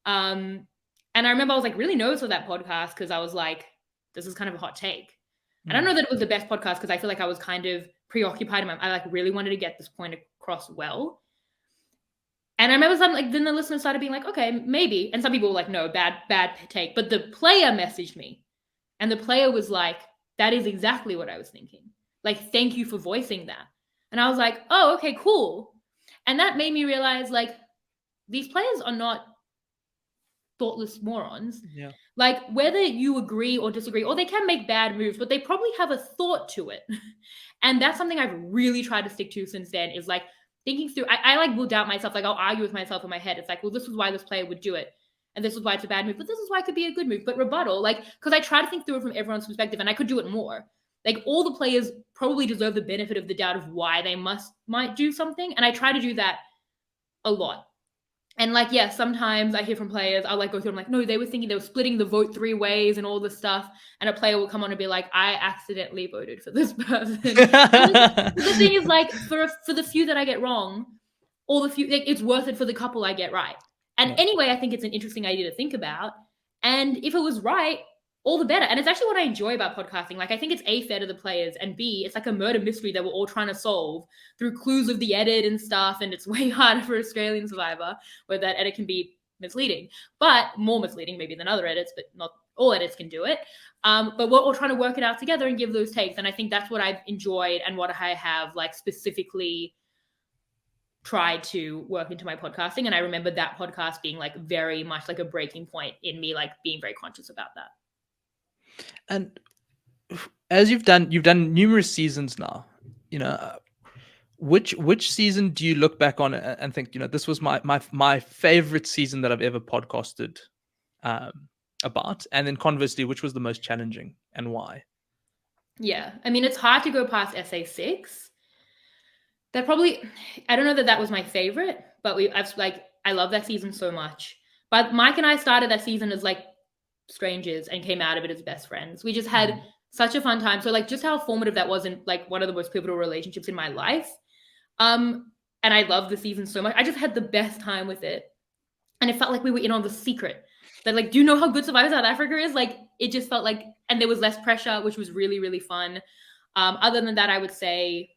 Speaker 1: And I remember I was like really nervous for that podcast, because I was like, this is kind of a hot take. And I don't know that it was the best podcast, because I feel like I was kind of preoccupied. I like really wanted to get this point across well. And I remember then the listeners started being like, okay, maybe. And some people were like, no, bad take. But the player messaged me, and the player was like, that is exactly what I was thinking. Like, thank you for voicing that. And I was like, oh, okay, cool. And that made me realize, like, these players are not thoughtless morons.
Speaker 3: Yeah.
Speaker 1: Like, whether you agree or disagree, or they can make bad moves, but they probably have a thought to it. And that's something I've really tried to stick to since then, is like thinking through. I like will doubt myself. Like, I'll argue with myself in my head. It's like, well, this is why this player would do it. and this is why it's a bad move, but this is why it could be a good move. But rebuttal, like, because I try to think through it from everyone's perspective, and I could do it more. Like, all the players probably deserve the benefit of the doubt of why they might do something, and I try to do that a lot. And like, yeah, sometimes I hear from players, I'll like go through, I'm like, no, they were thinking they were splitting the vote 3 ways and all this stuff. And a player will come on and be like, I accidentally voted for this person. The thing is, like, for the few that I get wrong, or the few, like, it's worth it for the couple I get right. And anyway, I think it's an interesting idea to think about. And if it was right, all the better. And it's actually what I enjoy about podcasting. Like, I think it's A, fair to the players, and B, it's like a murder mystery that we're all trying to solve through clues of the edit and stuff. And it's way harder for Australian Survivor, where that edit can be misleading, but more misleading maybe than other edits, but not all edits can do it. But we're all trying to work it out together and give those takes. And I think that's what I've enjoyed and what I have like specifically tried to work into my podcasting. And I remember that podcast being like very much like a breaking point in me, like being very conscious about that.
Speaker 3: And as you've done numerous seasons now, you know, which season do you look back on and think, you know, this was my favorite season that I've ever podcasted about? And then conversely, which was the most challenging and why?
Speaker 1: Yeah, I mean, it's hard to go past SA6. That probably, I don't know that was my favorite, but I love that season so much. But Mike and I started that season as like strangers and came out of it as best friends. We just had such a fun time. So like just how formative that was in like one of the most pivotal relationships in my life. And I love the season so much. I just had the best time with it. And it felt like we were in on the secret. That like, do you know how good Survivor South Africa is? Like, it just felt like, and there was less pressure, which was really, really fun. Other than that, I would say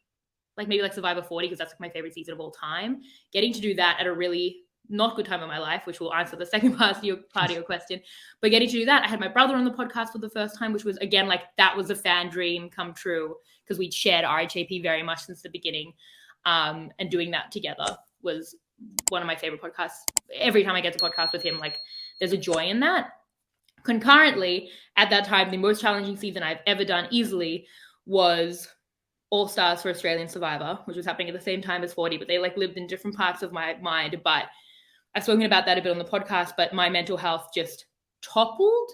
Speaker 1: like maybe like Survivor 40, because that's like my favorite season of all time. Getting to do that at a really not good time in my life, which will answer the second part of your question. But getting to do that, I had my brother on the podcast for the first time, which was, again, like that was a fan dream come true, because we'd shared RHAP very much since the beginning. And doing that together was one of my favorite podcasts. Every time I get to podcast with him, like there's a joy in that. Concurrently, at that time, the most challenging season I've ever done easily was All Stars for Australian Survivor, which was happening at the same time as 40, but they like lived in different parts of my mind. But I've spoken about that a bit on the podcast, but my mental health just toppled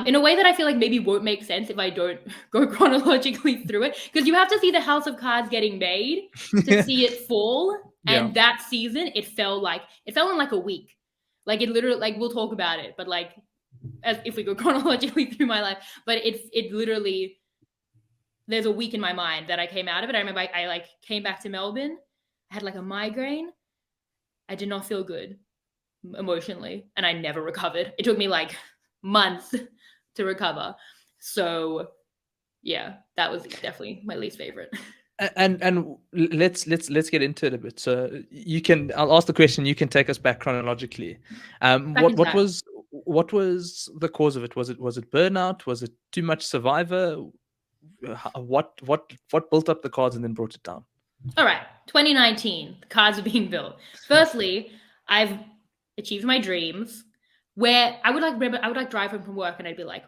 Speaker 1: in a way that I feel like maybe won't make sense if I don't go chronologically through it, because you have to see the house of cards getting made to see it fall. And that season, it fell in like a week. Like it literally, like we'll talk about it, but like as if we go chronologically through my life, but it literally, there's a week in my mind that I came out of it. I remember I like came back to Melbourne. I had like a migraine. I did not feel good emotionally, and I never recovered. It took me like months to recover. So yeah, that was definitely my least favorite.
Speaker 3: And let's get into it a bit. So I'll ask the question, you can take us back chronologically. What was the cause of it? Was it burnout? Was it too much Survivor? What built up the cards and then brought it down?
Speaker 1: All right, 2019, the cards are being built. Firstly, I've achieved my dreams, where I would like drive home from work and I'd be like,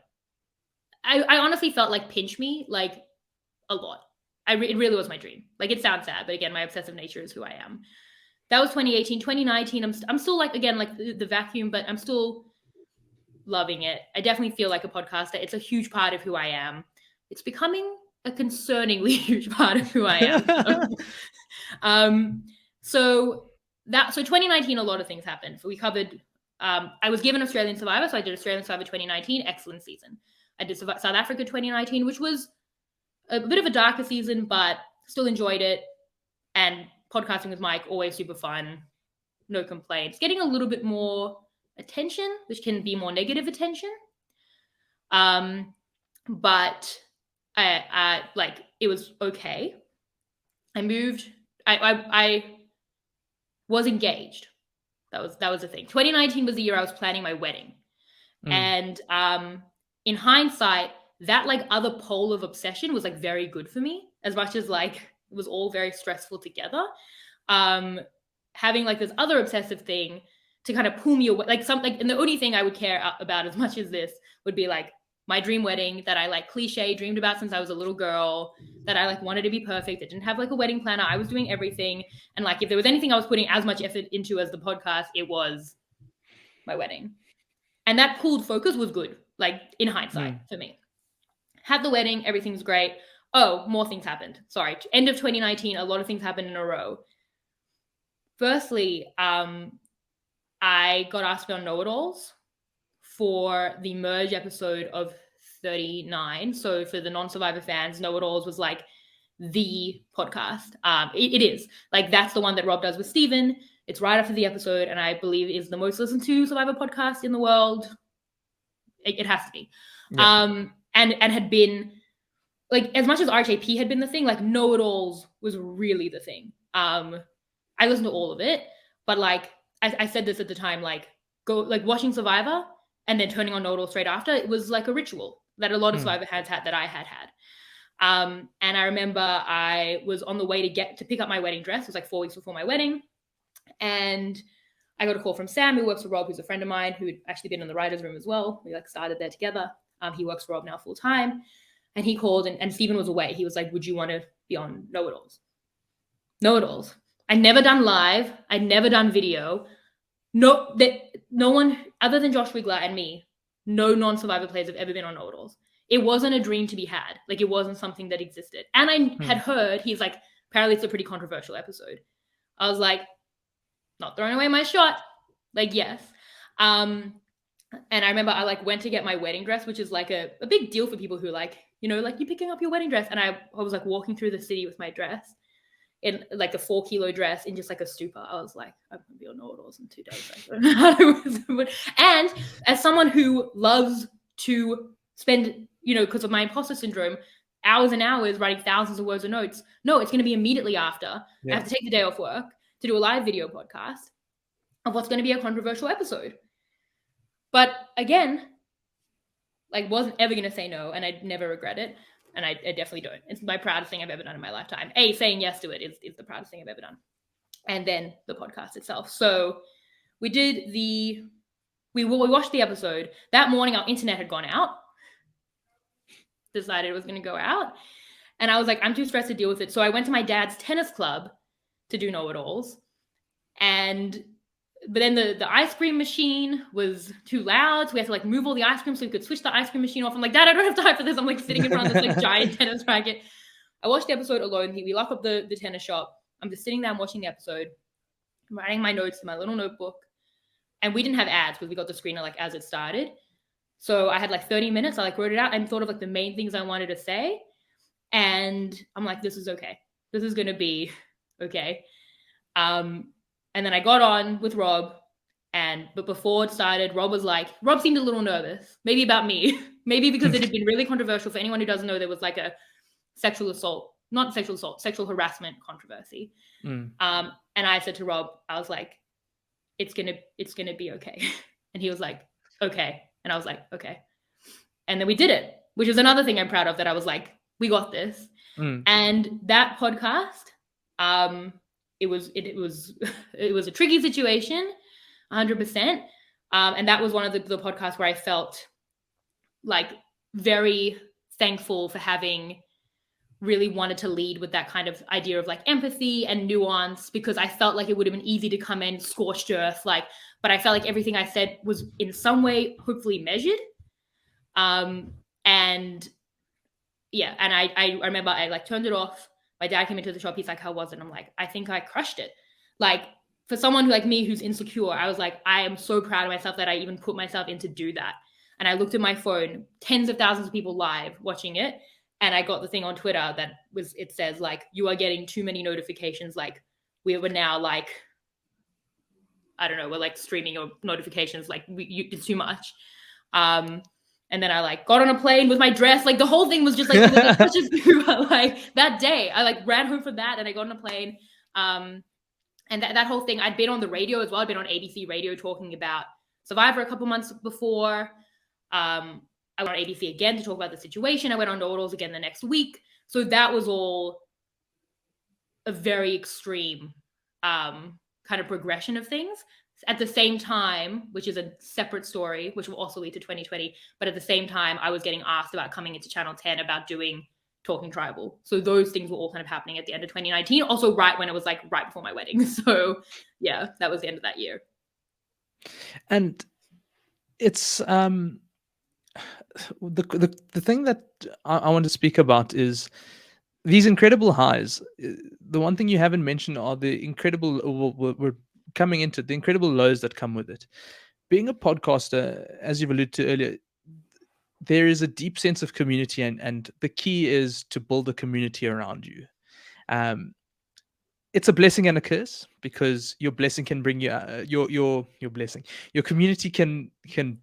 Speaker 1: I honestly felt like pinch me like a lot. It really was my dream. Like, it sounds sad, but again, my obsessive nature is who I am. That was 2018. 2019, I'm still like, again, like the vacuum, but I'm still loving it. I definitely feel like a podcaster. It's a huge part of who I am. It's becoming a concerningly huge part of who I am. So 2019, a lot of things happened. So we covered, I was given Australian Survivor, so I did Australian Survivor 2019, excellent season. I did South Africa 2019, which was a bit of a darker season, but still enjoyed it. And podcasting with Mike, always super fun, no complaints. Getting a little bit more attention, which can be more negative attention. But I like, it was okay. I moved. I was engaged. That was the thing. 2019 was the year I was planning my wedding. And in hindsight, that like other pole of obsession was like very good for me, as much as like it was all very stressful together. Having like this other obsessive thing to kind of pull me away, and the only thing I would care about as much as this would be like my dream wedding that I like cliche dreamed about since I was a little girl, that I like wanted to be perfect. I didn't have like a wedding planner. I was doing everything. And like, if there was anything I was putting as much effort into as the podcast, it was my wedding. And that pooled focus was good, like in hindsight for me. Had the wedding, everything's great. Oh, more things happened. Sorry. End of 2019, a lot of things happened in a row. Firstly, I got asked to be on Know-It-Alls for the merge episode of 39. So for the non-Survivor fans, Know-It-Alls was like the podcast. It is. Like, that's the one that Rob does with Steven. It's right after the episode, and I believe is the most listened to Survivor podcast in the world. It has to be. Yeah. And had been, like, as much as RHAP had been the thing, like, Know-It-Alls was really the thing. I listened to all of it, but like I said this at the time, like watching Survivor and then turning on Know-It-Alls straight after, it was like a ritual that a lot of Survivor fans had, that I had. And I remember I was on the way to pick up my wedding dress. It was like 4 weeks before my wedding. And I got a call from Sam, who works for Rob, who's a friend of mine, who had actually been in the writer's room as well. We like started there together. He works for Rob now full time. And he called and Steven was away. He was like, would you want to be on Know-It-Alls? Know-It-Alls. I'd never done live. I'd never done video. No one other than Josh Wigler and me, no non-Survivor players have ever been on Know-It-Alls. It wasn't a dream to be had. Like, it wasn't something that existed. And I had heard, he's like, apparently it's a pretty controversial episode. I was like, not throwing away my shot. Like, yes. And I remember I like went to get my wedding dress, which is like a big deal for people who like, you know, like, you're picking up your wedding dress. And I was like walking through the city with my dress in like a 4-kilo dress in just like a stupor. I was like, I'm gonna be on Know-It-Alls in 2 days. And as someone who loves to spend, you know, because of my imposter syndrome, hours and hours writing thousands of words of notes, no, it's going to be immediately after. Yeah. I have to take the day off work to do a live video podcast of what's going to be a controversial episode. But again, like, wasn't ever going to say no, and I'd never regret it. And I definitely don't. It's my proudest thing I've ever done in my lifetime. Saying yes to it is the proudest thing I've ever done. And then the podcast itself. So we watched the episode. That morning, our internet had gone out. Decided it was going to go out. And I was like, I'm too stressed to deal with it. So I went to my dad's tennis club to do Know-It-Alls. But then the ice cream machine was too loud, so we had to like move all the ice cream so we could switch the ice cream machine off. I'm like, Dad, I don't have time for this. I'm like sitting in front of this like giant tennis racket. I watched the episode alone. We lock up the tennis shop. I'm just sitting there and watching the episode. I'm writing my notes in my little notebook. And we didn't have ads because we got the screener like as it started. So I had like 30 minutes. I like wrote it out and thought of like the main things I wanted to say. And I'm like, this is okay. This is going to be okay. And then I got on with Rob, but before it started, Rob seemed a little nervous, maybe about me, maybe because it had been really controversial. For anyone who doesn't know, there was like a sexual harassment controversy. And I said to Rob, I was like, it's gonna be okay. And he was like, okay. And I was like, okay. And then we did it, which is another thing I'm proud of, that I was like, we got this. And that podcast, it was a tricky situation, 100%. And that was one of the podcasts where I felt like very thankful for having really wanted to lead with that kind of idea of like empathy and nuance, because I felt like it would have been easy to come in scorched earth, but I felt like everything I said was in some way hopefully measured. And yeah, and I remember I like turned it off. My dad came into the shop. He's like, how was it? I'm like, I think I crushed it. Like, for someone like me who's insecure, I was like, I am so proud of myself that I even put myself in to do that. And I looked at my phone, tens of thousands of people live watching it. And I got the thing on Twitter it says like, you are getting too many notifications. Like, we were now like, I don't know, we're like streaming your notifications. Like, it's too much. And then I like got on a plane with my dress. Like, the whole thing was just like, like that day I like ran home from that and I got on a plane. And that whole thing, I'd been on the radio as well. I'd been on ABC radio talking about Survivor a couple months before. I went on ABC again to talk about the situation. I went on Know-It-Alls again the next week. So that was all a very extreme kind of progression of things. At the same time, which is a separate story, which will also lead to 2020, but at the same time, I was getting asked about coming into Channel 10 about doing Talking Tribal. So those things were all kind of happening at the end of 2019, also right when it was like right before my wedding. So yeah, that was the end of that year.
Speaker 3: And it's the thing that I want to speak about is these incredible highs. The one thing you haven't mentioned are the incredible. We're coming into the incredible lows that come with it. Being a podcaster, as you've alluded to earlier, there is a deep sense of community, and the key is to build a community around you. Um, it's a blessing and a curse, because your blessing can bring you your blessing, your community can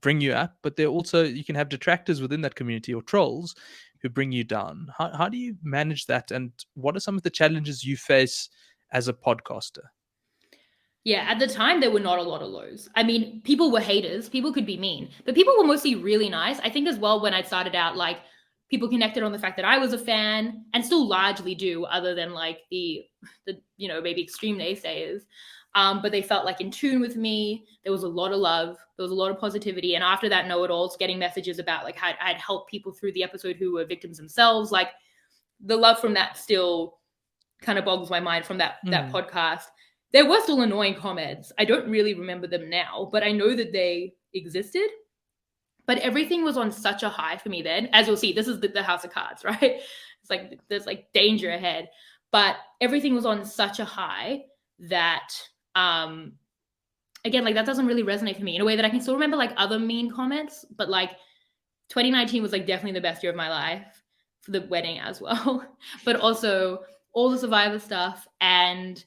Speaker 3: bring you up, but there also, you can have detractors within that community, or trolls, who bring you down. How do you manage that, and what are some of the challenges you face as a podcaster?
Speaker 1: Yeah, at the time, there were not a lot of lows. I mean, people were haters. People could be mean, but people were mostly really nice. I think as well, when I started out, like, people connected on the fact that I was a fan, and still largely do, other than like the maybe extreme naysayers. But they felt like in tune with me. There was a lot of love. There was a lot of positivity. And after that, know-it-alls getting messages about like how I'd helped people through the episode who were victims themselves. Like, the love from that still kind of boggles my mind from that podcast. There were still annoying comments. I don't really remember them now, but I know that they existed. But everything was on such a high for me then. As you'll see, this is the house of cards, right? It's like there's like danger ahead. But everything was on such a high that again, like, that doesn't really resonate for me in a way that I can still remember like other mean comments. But like 2019 was like definitely the best year of my life, for the wedding as well. But also all the Survivor stuff, and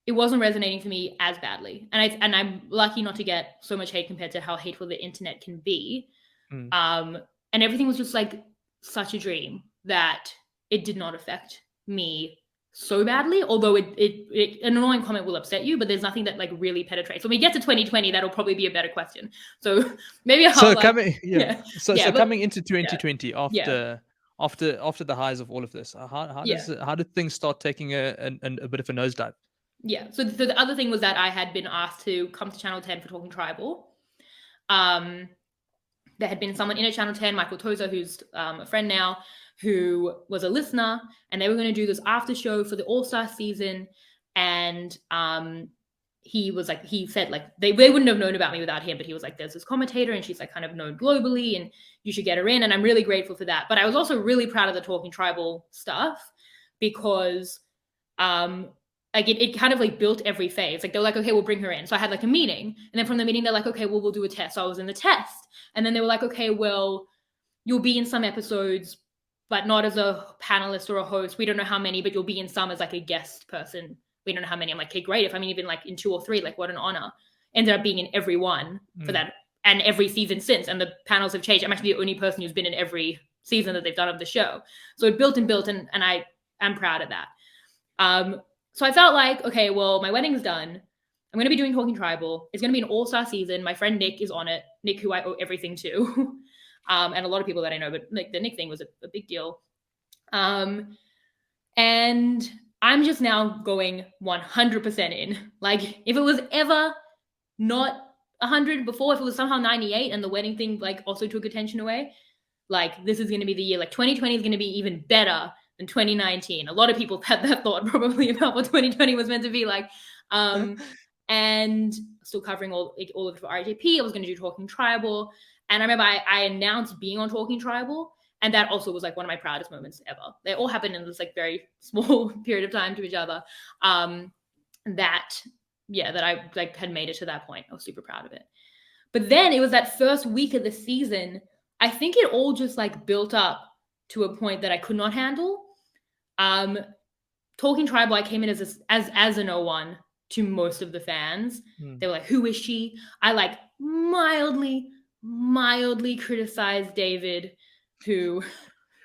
Speaker 1: it wasn't resonating for me as badly. And I'm lucky not to get so much hate compared to how hateful the internet can be. And everything was just like such a dream that it did not affect me so badly. Although an annoying comment will upset you, but there's nothing that like really penetrates. When we get to 2020, that'll probably be a better question. So maybe
Speaker 3: coming into 2020, after the highs of all of this, how did things start taking a bit of a nosedive?
Speaker 1: Yeah. So the other thing was that I had been asked to come to Channel 10 for Talking Tribal. There had been someone in at Channel 10, Michael Tozer, who's a friend now, who was a listener, and they were going to do this after show for the All-Star season. And he said like they wouldn't have known about me without him, but he was like, there's this commentator and she's like kind of known globally and you should get her in. And I'm really grateful for that. But I was also really proud of the Talking Tribal stuff, because like it kind of like built every phase. Like, they're like, okay, we'll bring her in. So I had like a meeting, and then from the meeting, they're like, okay, well, we'll do a test. So I was in the test, and then they were like, okay, well, you'll be in some episodes, but not as a panelist or a host. We don't know how many, but you'll be in some as like a guest person. We don't know how many. I'm like, okay, great. If I'm even like in 2 or 3, like, what an honor. Ended up being in every one for that, and every season since. And the panels have changed. I'm actually the only person who's been in every season that they've done of the show. So it built and built, and I am proud of that. So I felt like, okay, well, my wedding's done. I'm going to be doing Talking Tribal. It's going to be an all-star season. My friend Nick is on it. Nick, who I owe everything to. And a lot of people that I know, but like the Nick thing was a big deal. And I'm just now going 100% in. Like, if it was ever not 100 before, if it was somehow 98 and the wedding thing like also took attention away, like, this is going to be the year. Like, 2020 is going to be even better than 2019. A lot of people had that thought probably about what 2020 was meant to be like. And still covering all of it for RHAP. I was going to do Talking Tribal. And I remember I announced being on Talking Tribal. And that also was like one of my proudest moments ever. They all happened in this like very small period of time to each other. That I like had made it to that point. I was super proud of it. But then it was that first week of the season. I think it all just like built up to a point that I could not handle. Talking Tribal, I came in as an 01 to most of the fans. They were like, who is she? I like mildly criticized David, who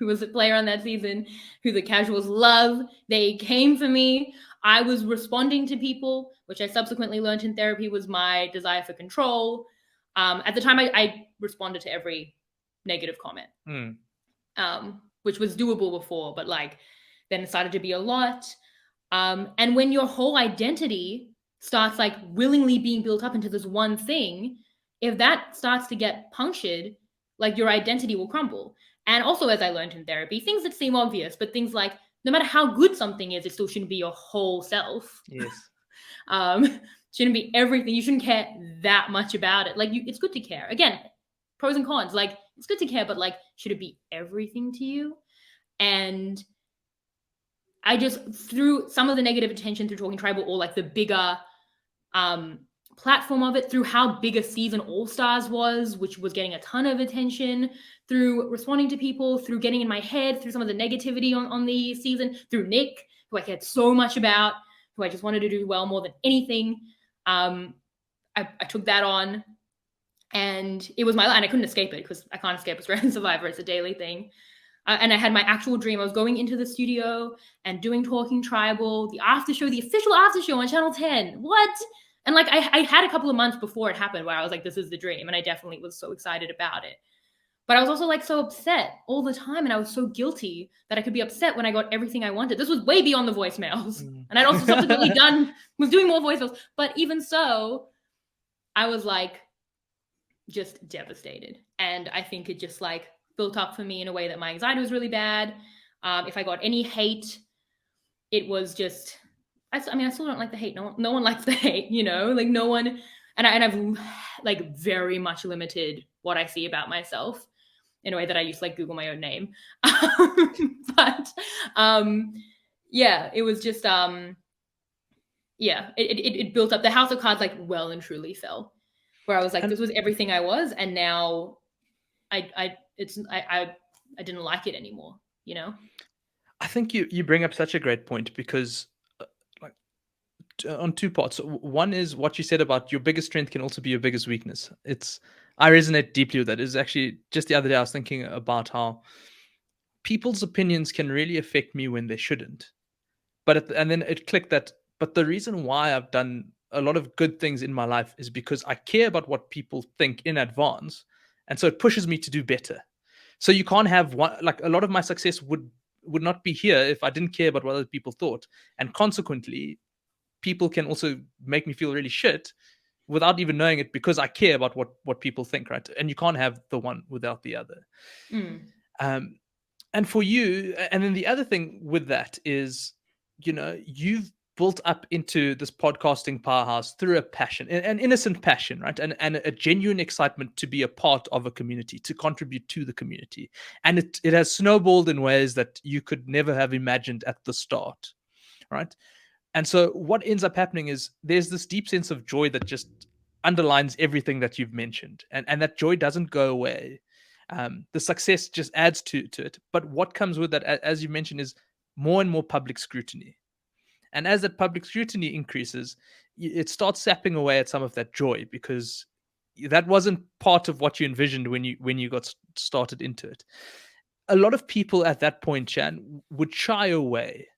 Speaker 1: was a player on that season, who the casuals love. They came for me. I was responding to people, which I subsequently learned in therapy was my desire for control. At the time, I responded to every negative comment, which was doable before, but like then it started to be a lot. And when your whole identity starts like willingly being built up into this one thing, if that starts to get punctured, like your identity will crumble. And also, as I learned in therapy, things that seem obvious, but things like no matter how good something is, it still shouldn't be your whole self.
Speaker 3: Yes.
Speaker 1: shouldn't be everything. You shouldn't care that much about it. Like, it's good to care. Again, pros and cons. Like, it's good to care, but like, should it be everything to you? And I just, through some of the negative attention through Talking Tribal, or like the bigger platform of it, through how big a season All Stars was, which was getting a ton of attention, through responding to people, through getting in my head, through some of the negativity on the season, through Nick, who I cared so much about, who I just wanted to do well more than anything. I took that on, and it was my life, and I couldn't escape it because I can't escape Australian Survivor. It's a daily thing. And I had my actual dream. I was going into the studio and doing Talking Tribal, the after show, the official after show on Channel 10. What? And like, I had a couple of months before it happened where I was like, this is the dream. And I definitely was so excited about it. But I was also like so upset all the time. And I was so guilty that I could be upset when I got everything I wanted. This was way beyond the voicemails. And I'd also subsequently was doing more voicemails. But even so, I was like, just devastated. And I think it just like built up for me in a way that my anxiety was really bad. If I got any hate, it was just, I still don't like the hate. No one likes the hate, you know, like no one. And I've like very much limited what I see about myself in a way that I used to like Google my own name. But yeah, it was just, yeah, it built up. The house of cards like well and truly fell, where I was like, this was everything I was. And now I didn't like it anymore, you know?
Speaker 3: I think you bring up such a great point, because on two parts. One is what you said about your biggest strength can also be your biggest weakness. I resonate deeply with that. It's actually just the other day I was thinking about how people's opinions can really affect me when they shouldn't. And then it clicked that, but the reason why I've done a lot of good things in my life is because I care about what people think in advance. And so it pushes me to do better. So you can't have one, like a lot of my success would not be here if I didn't care about what other people thought. And consequently, people can also make me feel really shit without even knowing it, because I care about what people think, right? And you can't have the one without the other. And for you, and then the other thing with that is, you know, you've built up into this podcasting powerhouse through a passion, an innocent passion, right? And a genuine excitement to be a part of a community, to contribute to the community. And it has snowballed in ways that you could never have imagined at the start, right? And so what ends up happening is there's this deep sense of joy that just underlines everything that you've mentioned. And that joy doesn't go away. The success just adds to it. But what comes with that, as you mentioned, is more and more public scrutiny. And as that public scrutiny increases, it starts sapping away at some of that joy, because that wasn't part of what you envisioned when you got started into it. A lot of people at that point, Chan, would shy away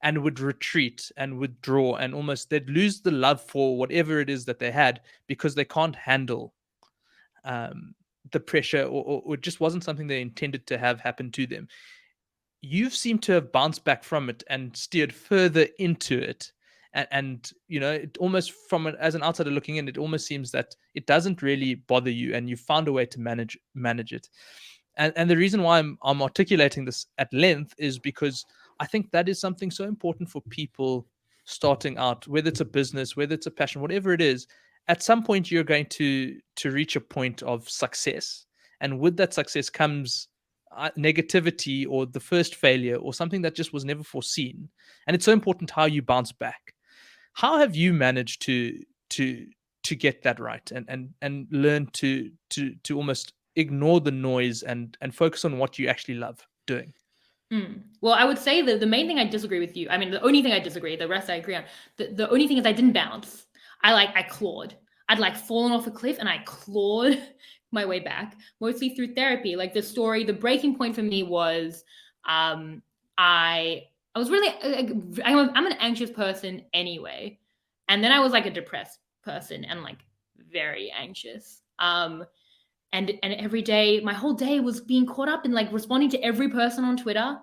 Speaker 3: and would retreat and withdraw, and almost they'd lose the love for whatever it is that they had, because they can't handle the pressure, or it just wasn't something they intended to have happen to them. You've seemed to have bounced back from it and steered further into it. And you know, it almost, as an outsider looking in, it almost seems that it doesn't really bother you, and you found a way to manage it. And the reason why I'm articulating this at length is because I think that is something so important for people starting out, whether it's a business, whether it's a passion, whatever it is. At some point, you're going to reach a point of success. And with that success comes negativity, or the first failure, or something that just was never foreseen. And it's so important how you bounce back. How have you managed to get that right, and learn to almost ignore the noise and focus on what you actually love doing?
Speaker 1: Well, I would say that the main thing I disagree with you, I mean, the only thing I disagree, the rest I agree on. The only thing is I didn't bounce. I clawed. I'd like fallen off a cliff and I clawed my way back, mostly through therapy. Like the breaking point for me was, I was really, I'm an anxious person anyway. And then I was like a depressed person and like very anxious. And every day, my whole day was being caught up in like responding to every person on Twitter,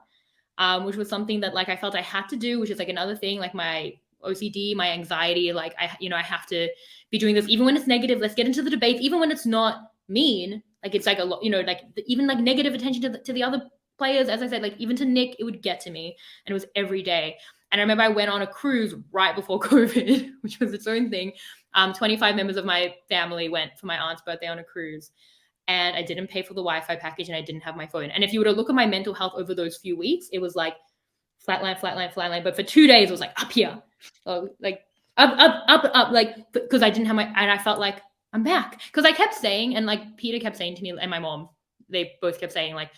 Speaker 1: which was something that like I felt I had to do, which is like another thing, like my OCD, my anxiety, like I have to be doing this even when it's negative. Let's get into the debate, even when it's not mean. Like it's like a lot, you know, like even like negative attention to the other players. As I said, like even to Nick, it would get to me, and it was every day. And I remember I went on a cruise right before COVID, which was its own thing. 25 members of my family went for my aunt's birthday on a cruise, and I didn't pay for the Wi-Fi package, and I didn't have my phone. And if you were to look at my mental health over those few weeks, it was like flatline, flatline, flatline. But for 2 days, it was like up here, like up, like, because I didn't have and I felt like I'm back. Because I kept saying, and like Peter kept saying to me, and my mom, they both kept saying like,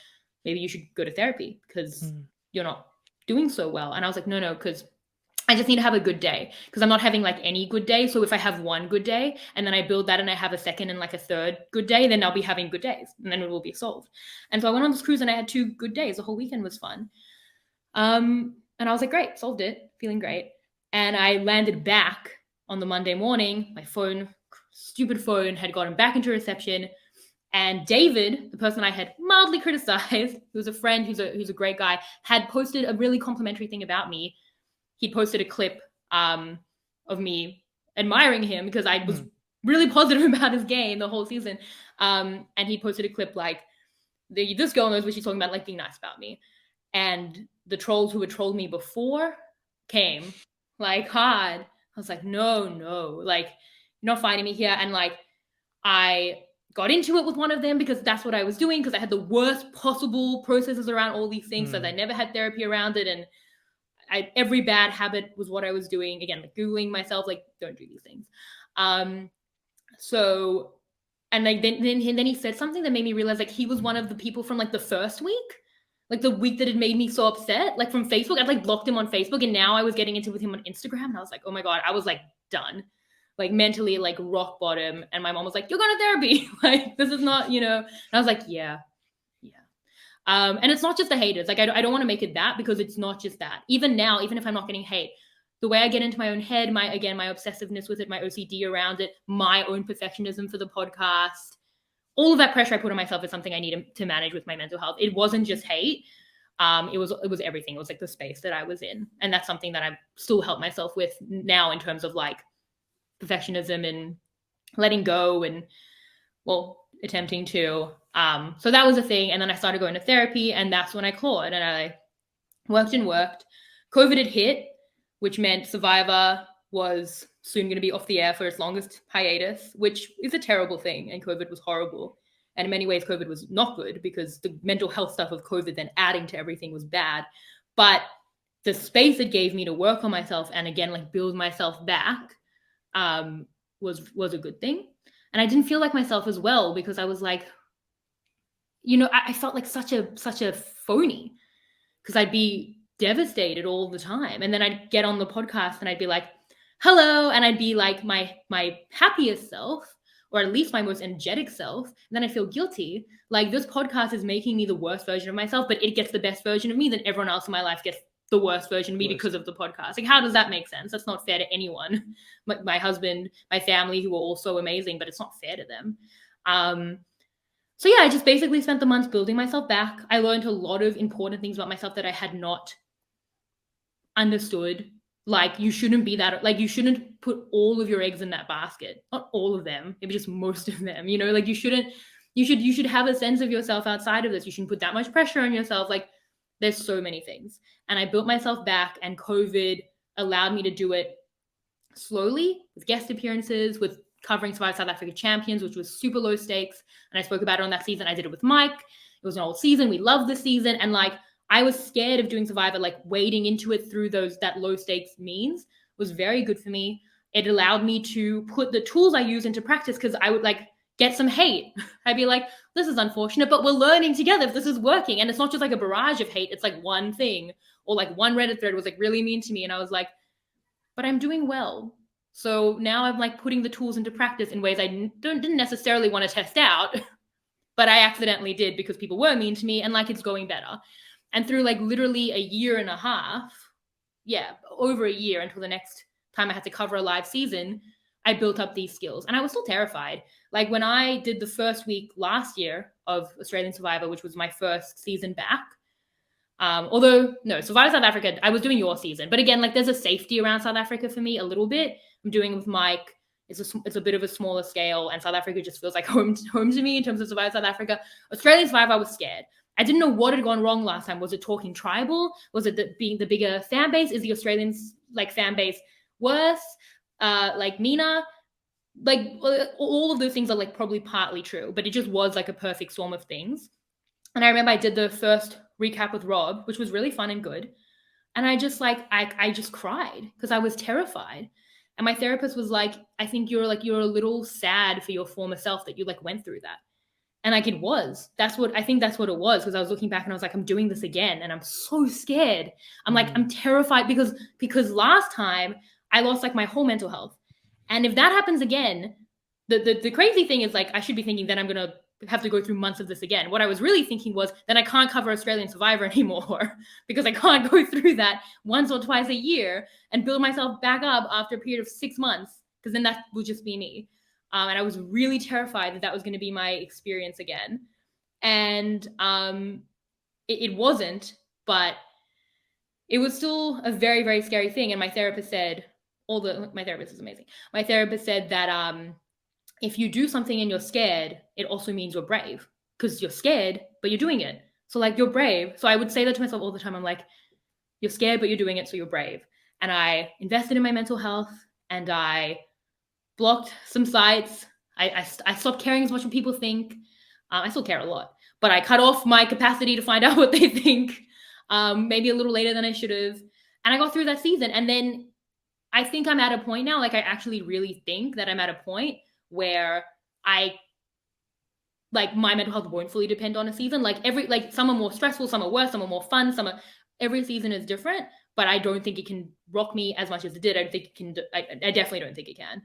Speaker 1: maybe you should go to therapy because you're not doing so well. And I was like, no, because I just need to have a good day, because I'm not having like any good day. So if I have one good day and then I build that and I have a second and like a third good day, then I'll be having good days and then it will be solved. And so I went on this cruise and I had 2 good days. The whole weekend was fun. And I was like, great, solved it, feeling great. And I landed back on the Monday morning. My phone, stupid phone, had gotten back into reception. And David, the person I had mildly criticized, who's a friend, who's a great guy, had posted a really complimentary thing about me. He posted a clip of me admiring him because I was really positive about his game the whole season. And he posted a clip like, this girl knows what she's talking about, like being nice about me. And the trolls who had trolled me before came like hard. I was like, no, like, you're not finding me here. And like, I got into it with one of them because that's what I was doing, because I had the worst possible processes around all these things. So I never had therapy around it. And every bad habit was what I was doing. Again, like Googling myself, like, don't do these things. So, and like, then he said something that made me realize like he was one of the people from like the first week, like the week that had made me so upset, like from Facebook. I'd like blocked him on Facebook, and now I was getting into with him on Instagram, and I was like, oh my God, I was like done, like mentally, like rock bottom. And my mom was like, you're going to therapy. Like, this is not, and I was like, yeah. And it's not just the haters. Like, I don't want to make it that, because it's not just that. Even now, even if I'm not getting hate, the way I get into my own head, my obsessiveness with it, my OCD around it, my own perfectionism for the podcast, all of that pressure I put on myself is something I need to manage with my mental health. It wasn't just hate. It was everything. It was like the space that I was in. And that's something that I still help myself with now in terms of like perfectionism and letting go and, well, attempting to. So that was a thing. And then I started going to therapy, and that's when I clawed, and I worked. COVID had hit, which meant Survivor was soon going to be off the air for its longest hiatus, which is a terrible thing. And COVID was horrible. And in many ways, COVID was not good, because the mental health stuff of COVID then adding to everything was bad. But the space it gave me to work on myself and again, like build myself back, was a good thing. And I didn't feel like myself as well, because I was like, I felt like such a phony, because I'd be devastated all the time. And then I'd get on the podcast and I'd be like, hello. And I'd be like my happiest self, or at least my most energetic self. And then I feel guilty. Like, this podcast is making me the worst version of myself, but it gets the best version of me. Then everyone else in my life gets the worst version of me because of the podcast. Like, how does that make sense? That's not fair to anyone. My husband, my family, who are all so amazing, but it's not fair to them. So yeah, I just basically spent the months building myself back. I learned a lot of important things about myself that I had not understood. Like, you shouldn't be that, like, you shouldn't put all of your eggs in that basket. Not all of them, maybe just most of them, like you should have a sense of yourself outside of this. You shouldn't put that much pressure on yourself. Like, there's so many things. And I built myself back, and COVID allowed me to do it slowly with guest appearances, with covering Survivor South Africa Champions, which was super low stakes. And I spoke about it on that season. I did it with Mike. It was an old season. We loved the season. And like, I was scared of doing Survivor, like wading into it through that low stakes means was very good for me. It allowed me to put the tools I use into practice, because I would like get some hate. I'd be like, this is unfortunate, but we're learning together if this is working. And it's not just like a barrage of hate. It's like one thing, or like one Reddit thread was like really mean to me. And I was like, but I'm doing well. So now I'm like putting the tools into practice in ways I didn't necessarily want to test out, but I accidentally did because people were mean to me, and like, it's going better. And through like literally a year and a half, over a year, until the next time I had to cover a live season, I built up these skills. And I was still terrified. Like, when I did the first week last year of Australian Survivor, which was my first season back, Survivor South Africa, I was doing your season. But again, like, there's a safety around South Africa for me a little bit. I'm doing it with Mike. It's a bit of a smaller scale, and South Africa just feels like home to me in terms of Survivor South Africa. Australian Survivor, I was scared. I didn't know what had gone wrong last time. Was it talking tribal? Was it being the bigger fan base? Is the Australians like fan base worse? Like Nina? like all of those things are like probably partly true, but it just was like a perfect storm of things. And I remember I did the first recap with Rob, which was really fun and good. And I just like, I just cried because I was terrified. And my therapist was like, I think you're a little sad for your former self that you like went through that. And like it was. I think that's what it was, because I was looking back and I was like, I'm doing this again and I'm so scared. I'm like, I'm terrified because last time I lost like my whole mental health. And if that happens again, the crazy thing is like I should be thinking that I'm gonna have to go through months of this again. What I was really thinking was then I can't cover Australian Survivor anymore because I can't go through that once or twice a year and build myself back up after a period of 6 months, because then that would just be me. And I was really terrified that that was going to be my experience again. And it wasn't, but it was still a very, very scary thing. And my therapist said, my therapist is amazing. My therapist said that if you do something and you're scared, it also means you're brave, because you're scared, but you're doing it. So like, you're brave. So I would say that to myself all the time. I'm like, you're scared, but you're doing it, so you're brave. And I invested in my mental health, and I blocked some sites. I stopped caring as much what people think. I still care a lot, but I cut off my capacity to find out what they think, maybe a little later than I should have. And I got through that season. And then I think I'm at a point now, like I actually really think that I'm at a point where my mental health won't fully depend on a season. Like some are more stressful, some are worse, some are more fun, every season is different, but I don't think it can rock me as much as it did. I don't think it can. I definitely don't think it can.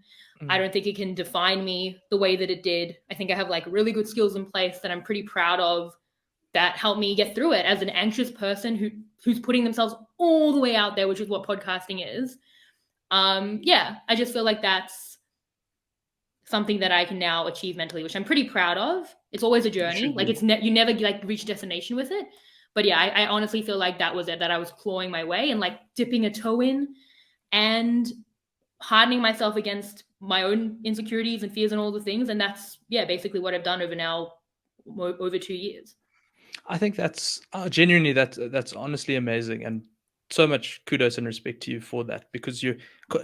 Speaker 1: I don't think it can define me the way that it did. I think I have like really good skills in place that I'm pretty proud of, that helped me get through it as an anxious person who's putting themselves all the way out there, which is what podcasting is. I just feel like that's something that I can now achieve mentally, which I'm pretty proud of. It's always a journey. Like you never like reach destination with it. But yeah, I honestly feel like that was it, that I was clawing my way and like dipping a toe in and hardening myself against my own insecurities and fears and all the things. And that's, basically what I've done over 2 years.
Speaker 3: I think that's genuinely, that's honestly amazing. And so much kudos and respect to you for that, because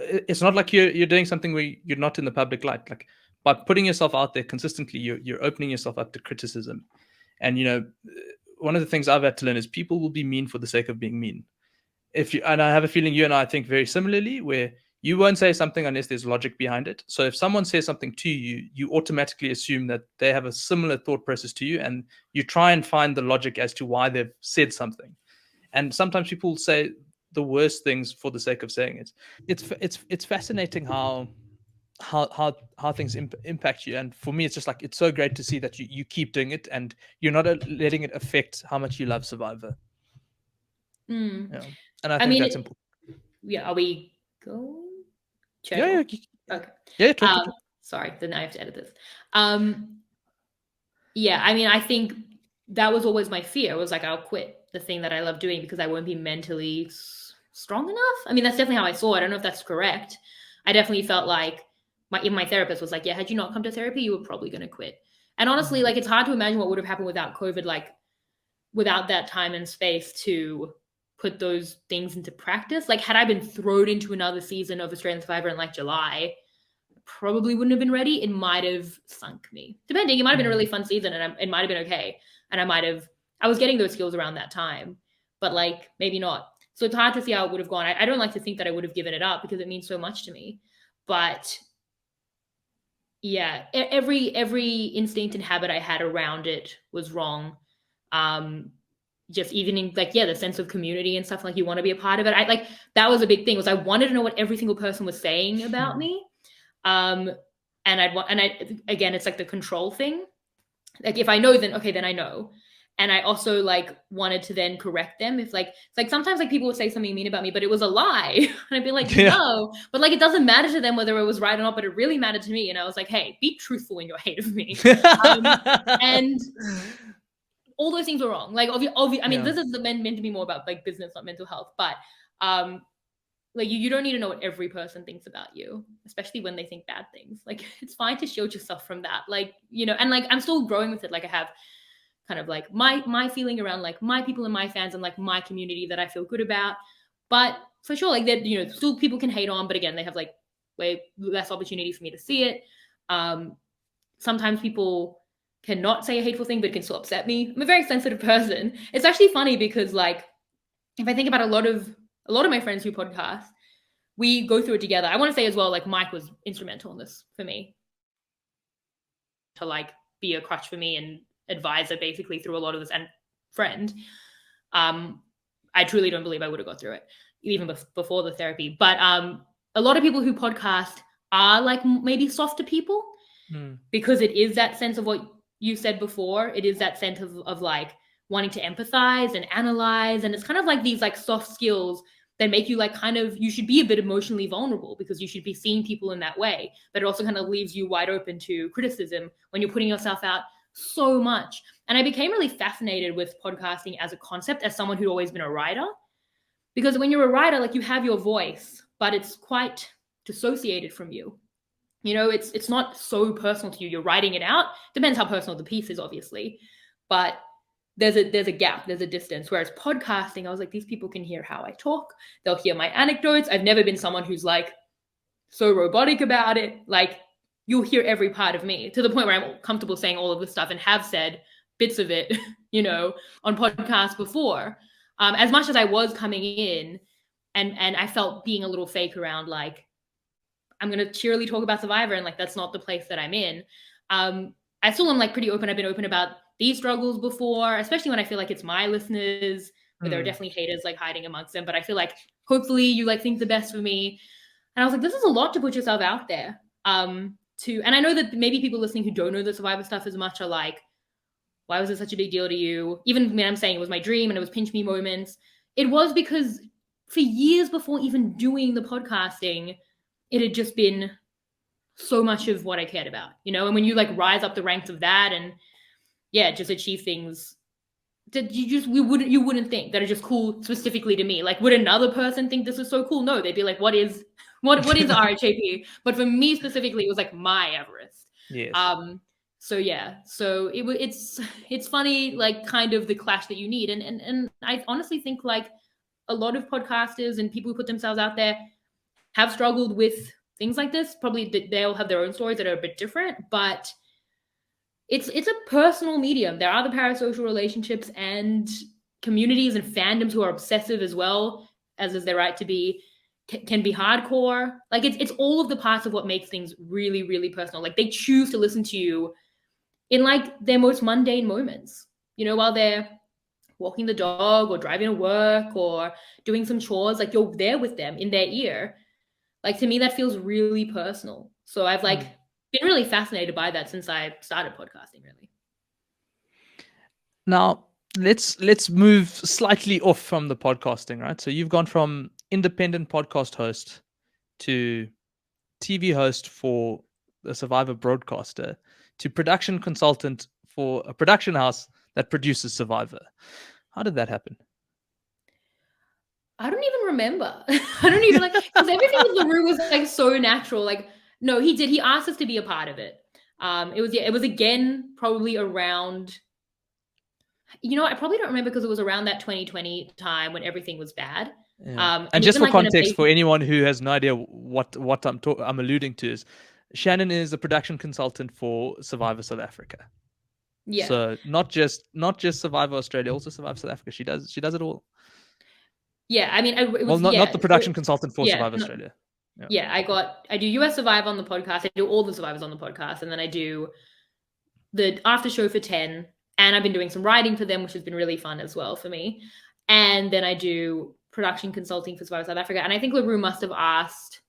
Speaker 3: it's not like you're doing something where you're not in the public light. Like by putting yourself out there consistently, you're opening yourself up to criticism. And one of the things I've had to learn is people will be mean for the sake of being mean. And I have a feeling you and I think very similarly, where you won't say something unless there's logic behind it. So if someone says something to you, you automatically assume that they have a similar thought process to you, and you try and find the logic as to why they've said something. And sometimes people say the worst things for the sake of saying it. It's fascinating how things impact you. And for me, it's just like, it's so great to see that you keep doing it and you're not letting it affect how much you love Survivor. And I think that's important.
Speaker 1: Yeah, are we going?
Speaker 3: Yeah.
Speaker 1: Okay.
Speaker 3: Yeah. Talk.
Speaker 1: Sorry, then I have to edit this. I mean, I think that was always my fear. It was like, I'll quit the thing that I love doing because I won't be mentally strong enough. I mean, that's definitely how I saw it. I don't know if that's correct. I definitely felt like my therapist was like, had you not come to therapy, you were probably going to quit. And honestly, like, it's hard to imagine what would have happened without COVID, like without that time and space to put those things into practice. Like, had I been thrown into another season of Australian Survivor in like July, probably wouldn't have been ready. It might have sunk me. Depending, it might have been a really fun season and it might have been okay. And I was getting those skills around that time, but like maybe not. So it's hard to see how it would have gone. I don't like to think that I would have given it up because it means so much to me. But yeah, every instinct and habit I had around it was wrong. Just even in like, the sense of community and stuff, like you want to be a part of it. That was a big thing, was I wanted to know what every single person was saying about me. And again, it's like the control thing. Like if I know, then okay, then I know. And I also like wanted to then correct them if like, it's like sometimes like people would say something mean about me, but it was a lie. And I'd be like, no, but like, it doesn't matter to them whether it was right or not, but it really mattered to me. And I was like, hey, be truthful in your hate of me. And all those things were wrong. Like, I mean, this is meant to be more about like business, not mental health, but like you don't need to know what every person thinks about you, especially when they think bad things. Like, it's fine to shield yourself from that. Like, and like, I'm still growing with it. Like I have kind of like my feeling around like my people and my fans and like my community that I feel good about. But for sure, like that, still people can hate on, but again, they have like way less opportunity for me to see it. Sometimes people cannot say a hateful thing, but it can still upset me. I'm a very sensitive person. It's actually funny because, like, if I think about a lot of my friends who podcast, we go through it together. I want to say as well, like, Mike was instrumental in this for me, to like be a crutch for me and advisor basically through a lot of this, and friend. I truly don't believe I would have got through it even before the therapy. But a lot of people who podcast are like maybe softer people, because it is that sense of what you said before. It is that sense of like wanting to empathize and analyze, and it's kind of like these like soft skills that make you like kind of, you should be a bit emotionally vulnerable because you should be seeing people in that way, but it also kind of leaves you wide open to criticism when you're putting yourself out so much. And I became really fascinated with podcasting as a concept, as someone who'd always been a writer, because when you're a writer, like, you have your voice, but it's quite dissociated from you. You know, it's not so personal to you. You're writing it out. Depends how personal the piece is, obviously, but there's a gap, there's a distance. Whereas podcasting, I was like, these people can hear how I talk. They'll hear my anecdotes. I've never been someone who's like so robotic about it. Like, you'll hear every part of me, to the point where I'm comfortable saying all of this stuff and have said bits of it, you know, on podcasts before. As much as I was coming in and I felt being a little fake around, like, I'm going to cheerily talk about Survivor, and like, that's not the place that I'm in. I still am like pretty open. I've been open about these struggles before, especially when I feel like it's my listeners, where there are definitely haters like hiding amongst them. But I feel like hopefully you like think the best of me. And I was like, this is a lot to put yourself out there. And I know that maybe people listening who don't know the Survivor stuff as much are like, why was it such a big deal to you? Even when I'm saying it was my dream and it was pinch me moments, it was because for years before even doing the podcasting, it had just been so much of what I cared about, you know? And when you like rise up the ranks of that and just achieve things that you wouldn't think that are just cool specifically to me. Like, would another person think this is so cool? No, they'd be like, what is RHAP? But for me specifically, it was like my Everest.
Speaker 3: Yes.
Speaker 1: So it's funny, like, kind of the clash that you need. And I honestly think like a lot of podcasters and people who put themselves out there have struggled with things like this. Probably they'll have their own stories that are a bit different, but it's a personal medium. There are the parasocial relationships and communities and fandoms who are obsessive as well, as is their right to be, can be hardcore. Like, it's all of the parts of what makes things really, really personal. Like, they choose to listen to you in like their most mundane moments, you know, while they're walking the dog or driving to work or doing some chores. Like, you're there with them in their ear. Like, to me, that feels really personal. So I've like been really fascinated by that since I started podcasting, really.
Speaker 3: Now, let's move slightly off from the podcasting, right? So you've gone from independent podcast host to TV host for a Survivor broadcaster to production consultant for a production house that produces Survivor. How did that happen?
Speaker 1: I don't even remember. I don't even like, because everything with LaRue was like so natural. Like, no, he did. He asked us to be a part of it. It was again probably around, you know, I probably don't remember because it was around that 2020 time when everything was bad.
Speaker 3: Yeah. And just for context, for anyone who has no idea what I'm alluding to, is Shannon is a production consultant for Survivor South Africa.
Speaker 1: Yeah.
Speaker 3: So not just Survivor Australia, also Survivor South Africa. She does it all.
Speaker 1: Yeah, I mean,
Speaker 3: not the production consultant for Survivor Australia.
Speaker 1: Yeah, I do US Survivor on the podcast. I do all the Survivors on the podcast, and then I do the after show for 10. And I've been doing some writing for them, which has been really fun as well for me. And then I do production consulting for Survivor South Africa. And I think LaRue must have asked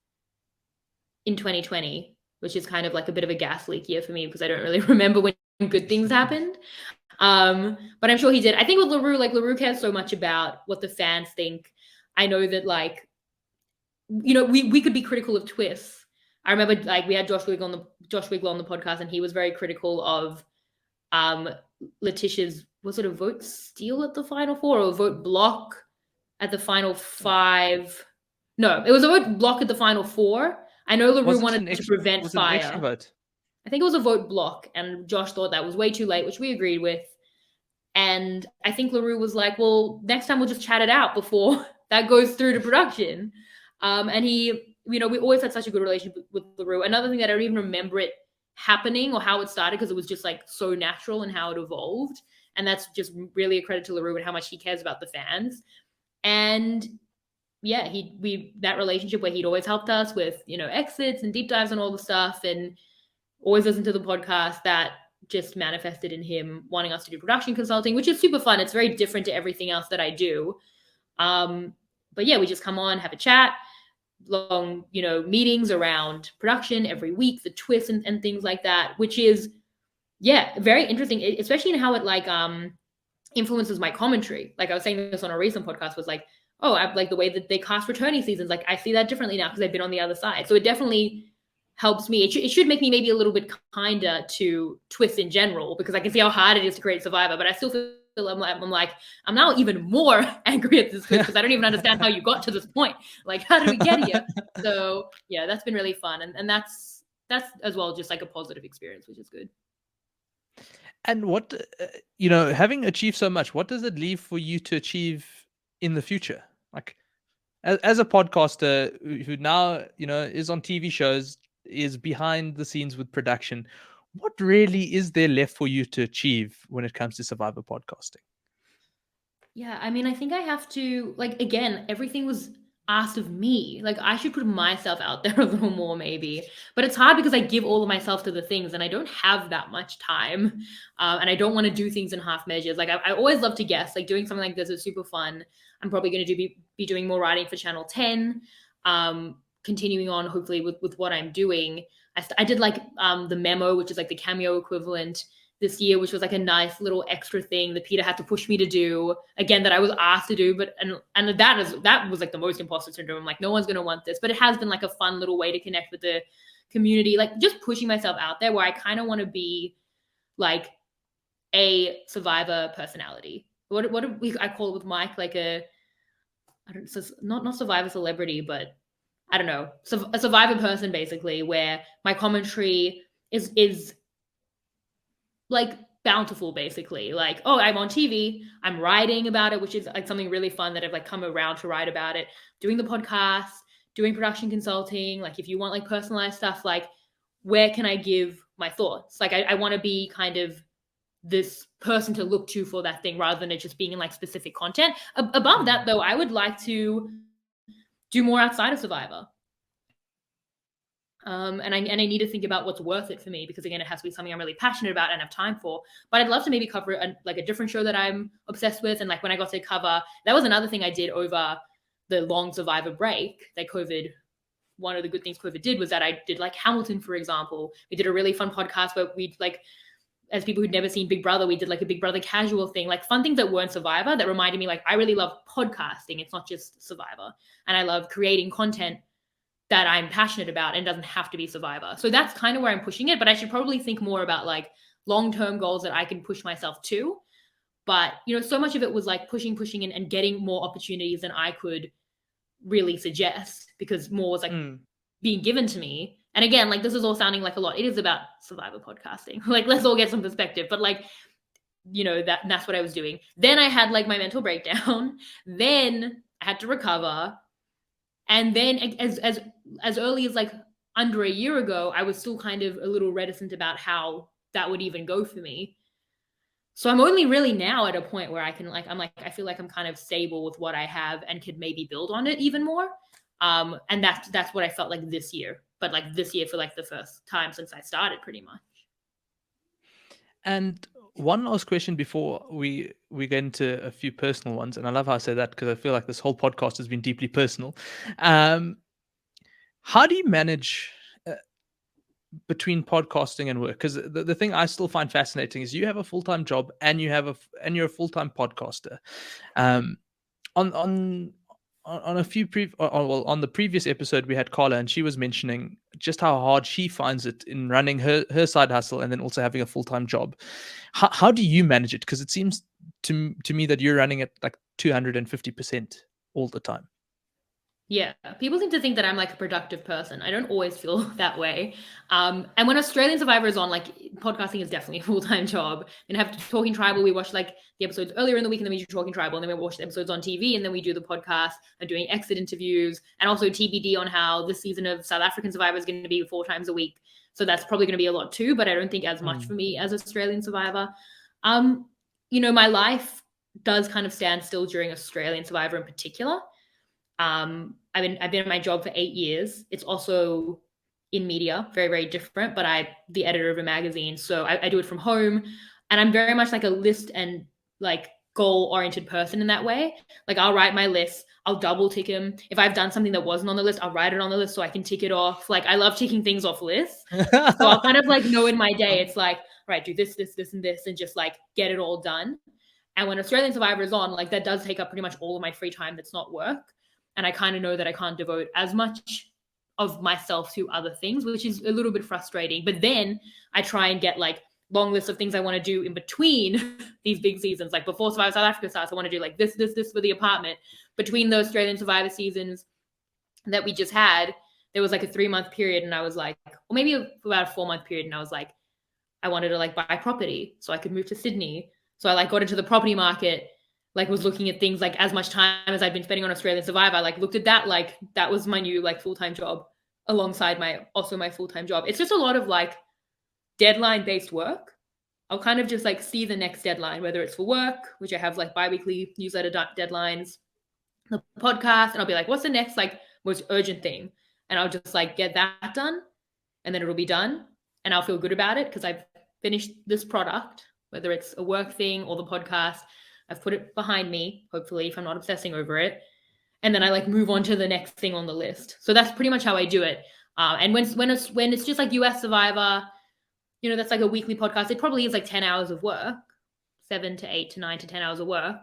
Speaker 1: in 2020, which is kind of like a bit of a gas leak year for me because I don't really remember when good things happened. But I'm sure he did. I think with LaRue, like, LaRue cares so much about what the fans think. I know that, like, you know, we could be critical of twists. I remember, like, we had Josh Wigler on the podcast, and he was very critical of Letitia's, was it a vote steal at the final four or a vote block at the final five? No, it was a vote block at the final four. I know LaRue wanted to prevent fire. I think it was a vote block, and Josh thought that was way too late, which we agreed with. And I think LaRue was like, well, next time we'll just chat it out before that goes through to production. And he, you know, we always had such a good relationship with LaRue. Another thing that I don't even remember it happening or how it started, because it was just like so natural and how it evolved. And that's just really a credit to LaRue and how much he cares about the fans. And yeah, that relationship where he'd always helped us with, exits and deep dives and all the stuff, and always listened to the podcast, that just manifested in him wanting us to do production consulting, which is super fun. It's very different to everything else that I do. But yeah, we just come on, have a chat, long, meetings around production every week, the twists and things like that, which is, yeah, very interesting, especially in how it like influences my commentary. Like I was saying this on a recent podcast, was like, oh, I like the way that they cast returning seasons. Like I see that differently now because I've been on the other side. So it definitely helps me. It should make me maybe a little bit kinder to twists in general, because I can see how hard it is to create Survivor, but I still feel I'm now even more angry at this twist because I don't even understand how you got to this point. Like, how did we get here? So yeah, that's been really fun. And that's as well just like a positive experience, which is good.
Speaker 3: And what, having achieved so much, what does it leave for you to achieve in the future? Like, as a podcaster who now, is on TV shows, is behind the scenes with production, what really is there left for you to achieve when it comes to Survivor podcasting?
Speaker 1: Yeah, I mean, I think I have to, like, again, everything was asked of me. Like, I should put myself out there a little more, maybe. But it's hard because I give all of myself to the things and I don't have that much time. And I don't want to do things in half measures. Like, I always love to guess. Like, doing something like this is super fun. I'm probably going to be doing more writing for Channel 10, continuing on, hopefully, with what I'm doing. I did, like, the memo, which is, like, the cameo equivalent this year, which was like a nice little extra thing that Peter had to push me to do, again, that I was asked to do. But and that was like the most imposter syndrome. I'm like, no one's gonna want this, but it has been like a fun little way to connect with the community, like just pushing myself out there, where I kind of want to be like a Survivor personality. What I call it with Mike, like not Survivor celebrity, but I don't know, a Survivor person, basically, where my commentary is like bountiful, basically. Like, oh, I'm on TV, I'm writing about it, which is like something really fun that I've like come around to write about it, doing the podcast, doing production consulting. Like, if you want like personalized stuff, like where can I give my thoughts? Like, I want to be kind of this person to look to for that thing, rather than it just being in like specific content. Above that, though, I would like to do more outside of Survivor. And I need to think about what's worth it for me, because again, it has to be something I'm really passionate about and have time for. But I'd love to maybe cover a different show that I'm obsessed with. And like when I got to cover, that was another thing I did over the long Survivor break that COVID. One of the good things COVID did was that I did like Hamilton, for example. We did a really fun podcast where we like, as people who'd never seen Big Brother, we did like a Big Brother casual thing, like fun things that weren't Survivor, that reminded me like I really love podcasting. It's not just Survivor, and I love creating content that I'm passionate about, and doesn't have to be Survivor. So that's kind of where I'm pushing it, but I should probably think more about like long-term goals that I can push myself to. But, so much of it was like pushing and getting more opportunities than I could really suggest, because more was like being given to me. And again, like this is all sounding like a lot. It is about Survivor podcasting. Like, let's all get some perspective, but like, that's what I was doing. Then I had like my mental breakdown. Then I had to recover. And then as early as like under a year ago, I was still kind of a little reticent about how that would even go for me. So I'm only really now at a point where I can like, I feel like I'm kind of stable with what I have and could maybe build on it even more. And that's what I felt like this year, but like this year for like the first time since I started, pretty much.
Speaker 3: And one last question before we get into a few personal ones, and I love how I say that because I feel like this whole podcast has been deeply personal. How do you manage between podcasting and work? Because the thing I still find fascinating is you have a full-time job and you're a full-time podcaster. On the previous episode we had Carla, and she was mentioning just how hard she finds it in running her side hustle and then also having a full-time job. How do you manage it? Because it seems to me that you're running at like 250% all the time.
Speaker 1: Yeah, people seem to think that I'm like a productive person. I don't always feel that way. And when Australian Survivor is on, like podcasting is definitely a full-time job. And have Talking Tribal, we watch like the episodes earlier in the week, and then we do Talking Tribal, and then we watch the episodes on TV, and then we do the podcast and doing exit interviews, and also TBD on how this season of South African Survivor is going to be 4 times a week. So that's probably going to be a lot too, but I don't think as much for me as Australian Survivor. My life does kind of stand still during Australian Survivor in particular. I've been in my job for 8 years. It's also in media, very, very different, but I'm the editor of a magazine. So I do it from home, and I'm very much like a list and like goal-oriented person in that way. Like I'll write my list, I'll double tick them. If I've done something that wasn't on the list, I'll write it on the list so I can tick it off. Like I love ticking things off lists. So I'll kind of like know in my day, it's like, right, do this, this, this, and this, and just like get it all done. And when Australian Survivor is on, like that does take up pretty much all of my free time that's not work. And I kind of know that I can't devote as much of myself to other things, which is a little bit frustrating. But then I try and get like long lists of things I want to do in between these big seasons. Like before Survivor South Africa starts, I want to do like this for the apartment. Between the Australian Survivor seasons that we just had, there was like a 3-month period, and I was like, or maybe about a 4-month period, and I was like, I wanted to like buy property so I could move to Sydney. So I like got into the property market, like was looking at things like as much time as I've been spending on Australian Survivor. I like looked at that, like that was my new like full-time job alongside my full-time job. It's just a lot of like deadline based work. I'll kind of just like see the next deadline, whether it's for work, which I have like bi-weekly newsletter deadlines, the podcast, and I'll be like, what's the next like most urgent thing? And I'll just like get that done, and then it'll be done, and I'll feel good about it because I've finished this product, whether it's a work thing or the podcast. I've put it behind me, hopefully, if I'm not obsessing over it. And then I like move on to the next thing on the list. So that's pretty much how I do it. And when it's just like US Survivor, that's like a weekly podcast. It probably is like 10 hours of work, 7 to 8 to 9 to 10 hours of work.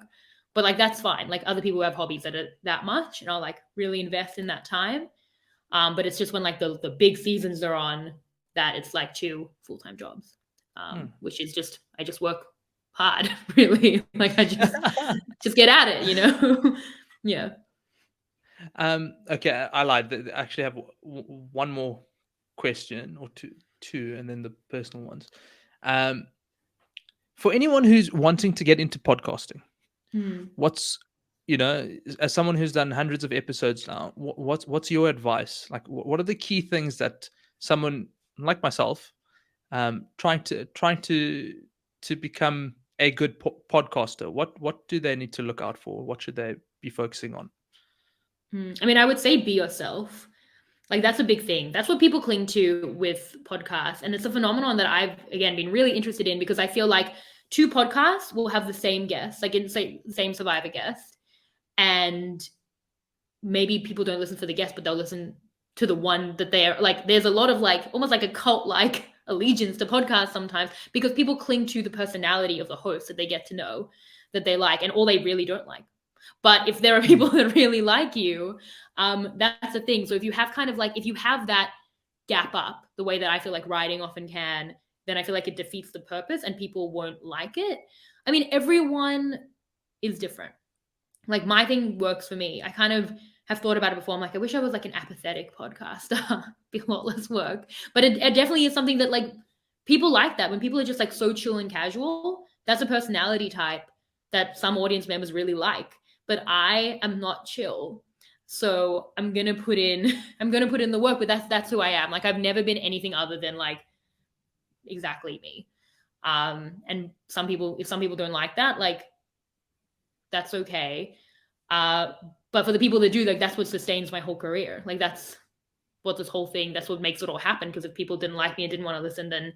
Speaker 1: But like, that's fine. Like other people have hobbies that are that much, and I'll like really invest in that time. But it's just when like the big seasons are on that it's like 2 full-time jobs, which is just, I just work hard, really. Like I just get at it, Yeah.
Speaker 3: Okay, I lied. I actually have one more question or two, and then the personal ones. For anyone who's wanting to get into podcasting, what's as someone who's done hundreds of episodes now, what's your advice? Like, what are the key things that someone like myself, trying to become a good podcaster, what do they need to look out for? What should they be focusing on?
Speaker 1: I mean, I would say be yourself. Like that's a big thing. That's what people cling to with podcasts. And it's a phenomenon that I've, again, been really interested in, because I feel like 2 podcasts will have the same guest, like it's the same Survivor guest. And maybe people don't listen for the guest, but they'll listen to the one that they're like, there's a lot of like, almost like a cult like allegiance to podcasts sometimes, because people cling to the personality of the host that they get to know, that they like, and all they really don't like. But if there are people that really like you, that's the thing. So if you have if you have that gap up the way that I feel like writing often can, then I feel like it defeats the purpose and people won't like it. I mean, everyone is different. Like my thing works for me. I kind of have thought about it before. I'm like, I wish I was like an apathetic podcaster. Be a lot less work. But it definitely is something that like people like that. When people are just like so chill and casual, that's a personality type that some audience members really like. But I am not chill. So I'm going to put in the work, but that's who I am. Like I've never been anything other than like exactly me. And if some people don't like that, like that's okay. But for the people that do, like that's what sustains my whole career. Like that's what this whole thing, that's what makes it all happen. Because if people didn't like me and didn't want to listen, then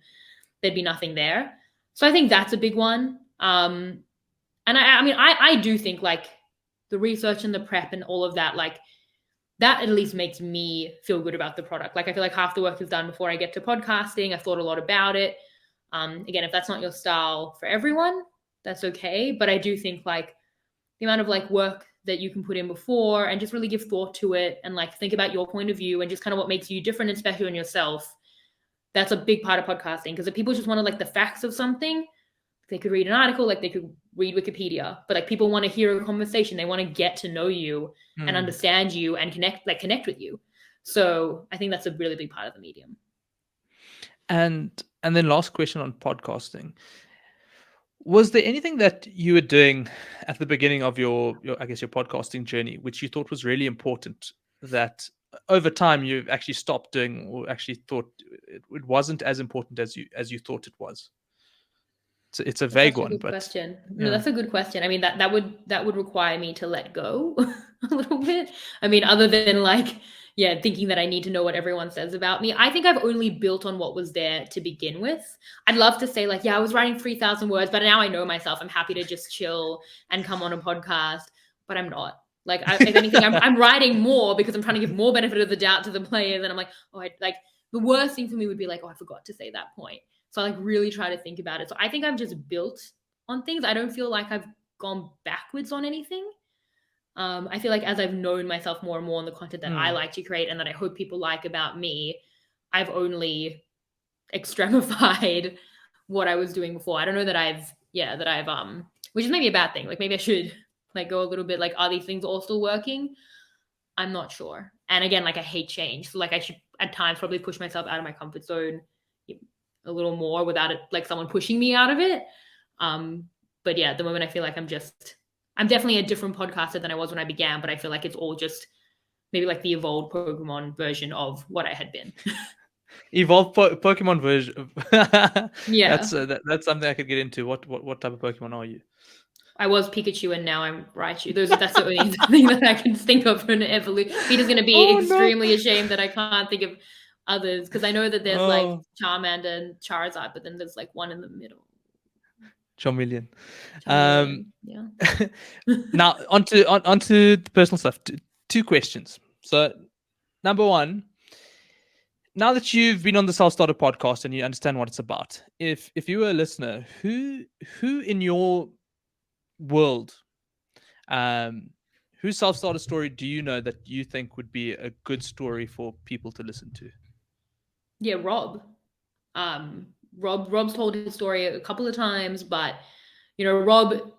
Speaker 1: there'd be nothing there. So I think that's a big one. And I do think like the research and the prep and all of that, like that at least makes me feel good about the product. Like I feel like half the work is done before I get to podcasting. I've thought a lot about it. Again, if that's not your style for everyone, that's okay. But I do think like the amount of like work that you can put in before and just really give thought to it and like think about your point of view and just kind of what makes you different and special in yourself. That's a big part of podcasting, because if people just want to like the facts of something, they could read an article, like they could read Wikipedia, but like people want to hear a conversation. They want to get to know you and understand you and connect with you. So I think that's a really big part of the medium.
Speaker 3: And then last question on podcasting. Was there anything that you were doing at the beginning of your I guess your podcasting journey, which you thought was really important, that over time you've actually stopped doing, or actually thought it wasn't as important as you thought it was? It's a vague one, but
Speaker 1: question. No, that's a good question. I mean, that would require me to let go a little bit. I mean, other than like, yeah, thinking that I need to know what everyone says about me. I think I've only built on what was there to begin with. I'd love to say like, yeah, I was writing 3,000 words, but now I know myself. I'm happy to just chill and come on a podcast, but I'm not. Like, if anything, I'm writing more because I'm trying to give more benefit of the doubt to the players. And I'm like, the worst thing for me would be like, oh, I forgot to say that point. So I like really try to think about it. So I think I've just built on things. I don't feel like I've gone backwards on anything. I feel like as I've known myself more and more on the content that I like to create and that I hope people like about me, I've only extremified what I was doing before. I don't know that I've which is maybe a bad thing. Like maybe I should like go a little bit like, are these things all still working? I'm not sure. And again, like I hate change. So like I should at times probably push myself out of my comfort zone a little more without it, like someone pushing me out of it. But yeah, at the moment I feel like I'm definitely a different podcaster than I was when I began, but I feel like it's all just maybe like the evolved Pokemon version of what I had been.
Speaker 3: Evolved Pokemon version.
Speaker 1: Yeah.
Speaker 3: That's something I could get into. What type of Pokemon are you?
Speaker 1: I was Pikachu and now I'm Raichu. That's the only thing that I can think of for an evolution. Peter's going to be extremely ashamed that I can't think of others, because I know that there's like Charmander and Charizard, but then there's like one in the middle.
Speaker 3: Charmeleon.
Speaker 1: Yeah.
Speaker 3: Now onto the personal stuff. Two questions. So number one, now that you've been on the Self Starter podcast and you understand what it's about, if you were a listener, who in your world, whose Self Starter story do you know that you think would be a good story for people to listen to?
Speaker 1: Yeah, Rob. Rob's told his story a couple of times, but you know, Rob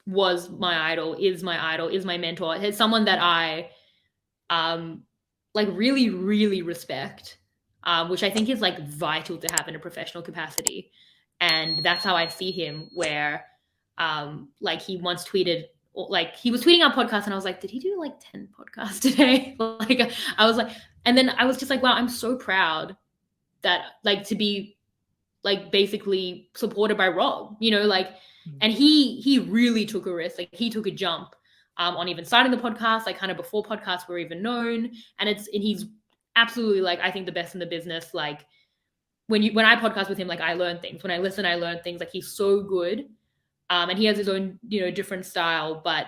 Speaker 1: was my idol, is my mentor. He's someone that I like really, really respect, which I think is like vital to have in a professional capacity. And that's how I see him, where like he once tweeted, like he was tweeting our podcast and I was like, did he do like 10 podcasts today? Like I was like, and then I was just like, wow, I'm so proud that like to be like basically supported by Rob, you know, like, and he really took a risk. Like he took a jump on even starting the podcast, like kind of before podcasts were even known. And he's absolutely like, I think the best in the business. Like when I podcast with him, like I learn things. When I listen, I learn things. Like he's so good. And he has his own, you know, different style, but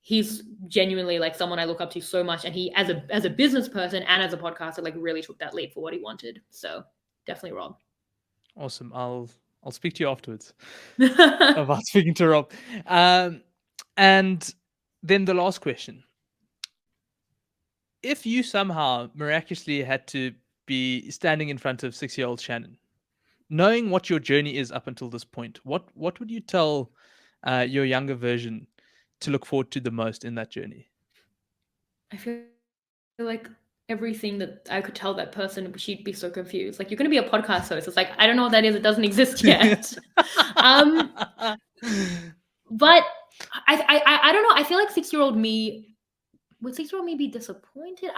Speaker 1: he's genuinely like someone I look up to so much. And he, as a business person and as a podcaster, like really took that leap for what he wanted. So definitely Rob.
Speaker 3: Awesome. I'll speak to you afterwards about speaking to Rob. And then the last question. If you somehow miraculously had to be standing in front of 6-year-old Shannon, knowing what your journey is up until this point, what would you tell your younger version to look forward to the most in that journey?
Speaker 1: I feel like everything that I could tell that person, she'd be so confused. Like, you're going to be a podcast host. It's like, I don't know what that is. It doesn't exist yet. But I don't know. I feel like 6-year-old me, would 6-year-old me be disappointed?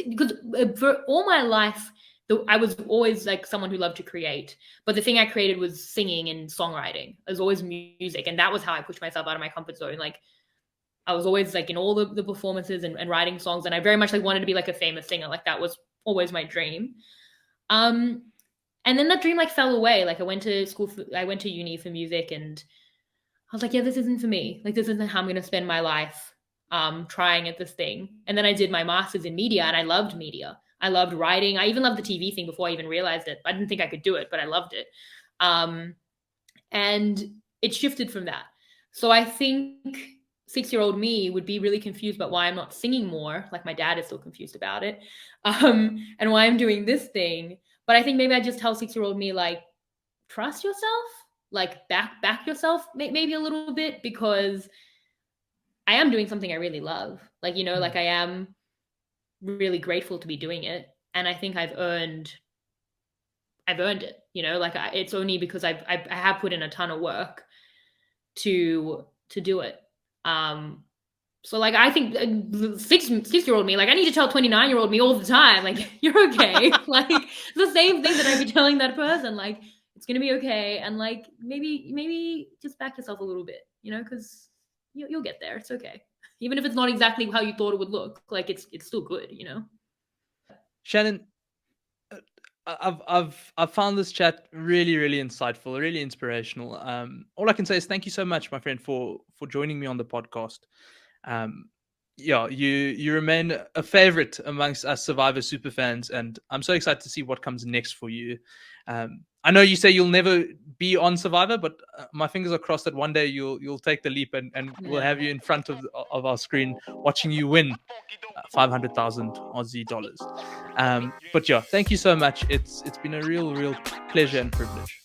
Speaker 1: Because for all my life, I was always like someone who loved to create. But the thing I created was singing and songwriting. It was always music. And that was how I pushed myself out of my comfort zone. Like, I was always like in all the performances and writing songs. And I very much like wanted to be like a famous singer. Like that was always my dream. And then that dream like fell away. Like I went to uni for music and I was like, yeah, this isn't for me. Like this isn't how I'm going to spend my life trying at this thing. And then I did my master's in media and I loved media. I loved writing. I even loved the TV thing before I even realized it. I didn't think I could do it, but I loved it. And it shifted from that. So I think 6-year-old me would be really confused about why I'm not singing more. Like my dad is still confused about it. And why I'm doing this thing. But I think maybe I just tell 6-year-old me, like, trust yourself. like back yourself maybe a little bit, because I am doing something I really love. Like, you know, like I am really grateful to be doing it. And I think I've earned it, you know, like it's only because I have put in a ton of work to do it. So like, I think 6-year-old me, like I need to tell 29-year-old me all the time, like, you're okay. Like it's the same thing that I'd be telling that person, like, it's going to be okay. And like, maybe just back yourself a little bit, you know, because you'll get there. It's okay. Even if it's not exactly how you thought it would look, like it's still good, you know?
Speaker 3: Shannon, I've found this chat really, really insightful, really inspirational. All I can say is thank you so much, my friend, for joining me on the podcast. Yeah, you remain a favorite amongst us Survivor super fans, and I'm so excited to see what comes next for you. I know you say you'll never be on Survivor, but my fingers are crossed that one day you'll take the leap, and we'll have you in front of our screen watching you win 500,000 Aussie dollars. But yeah, thank you so much. It's been a real pleasure and privilege.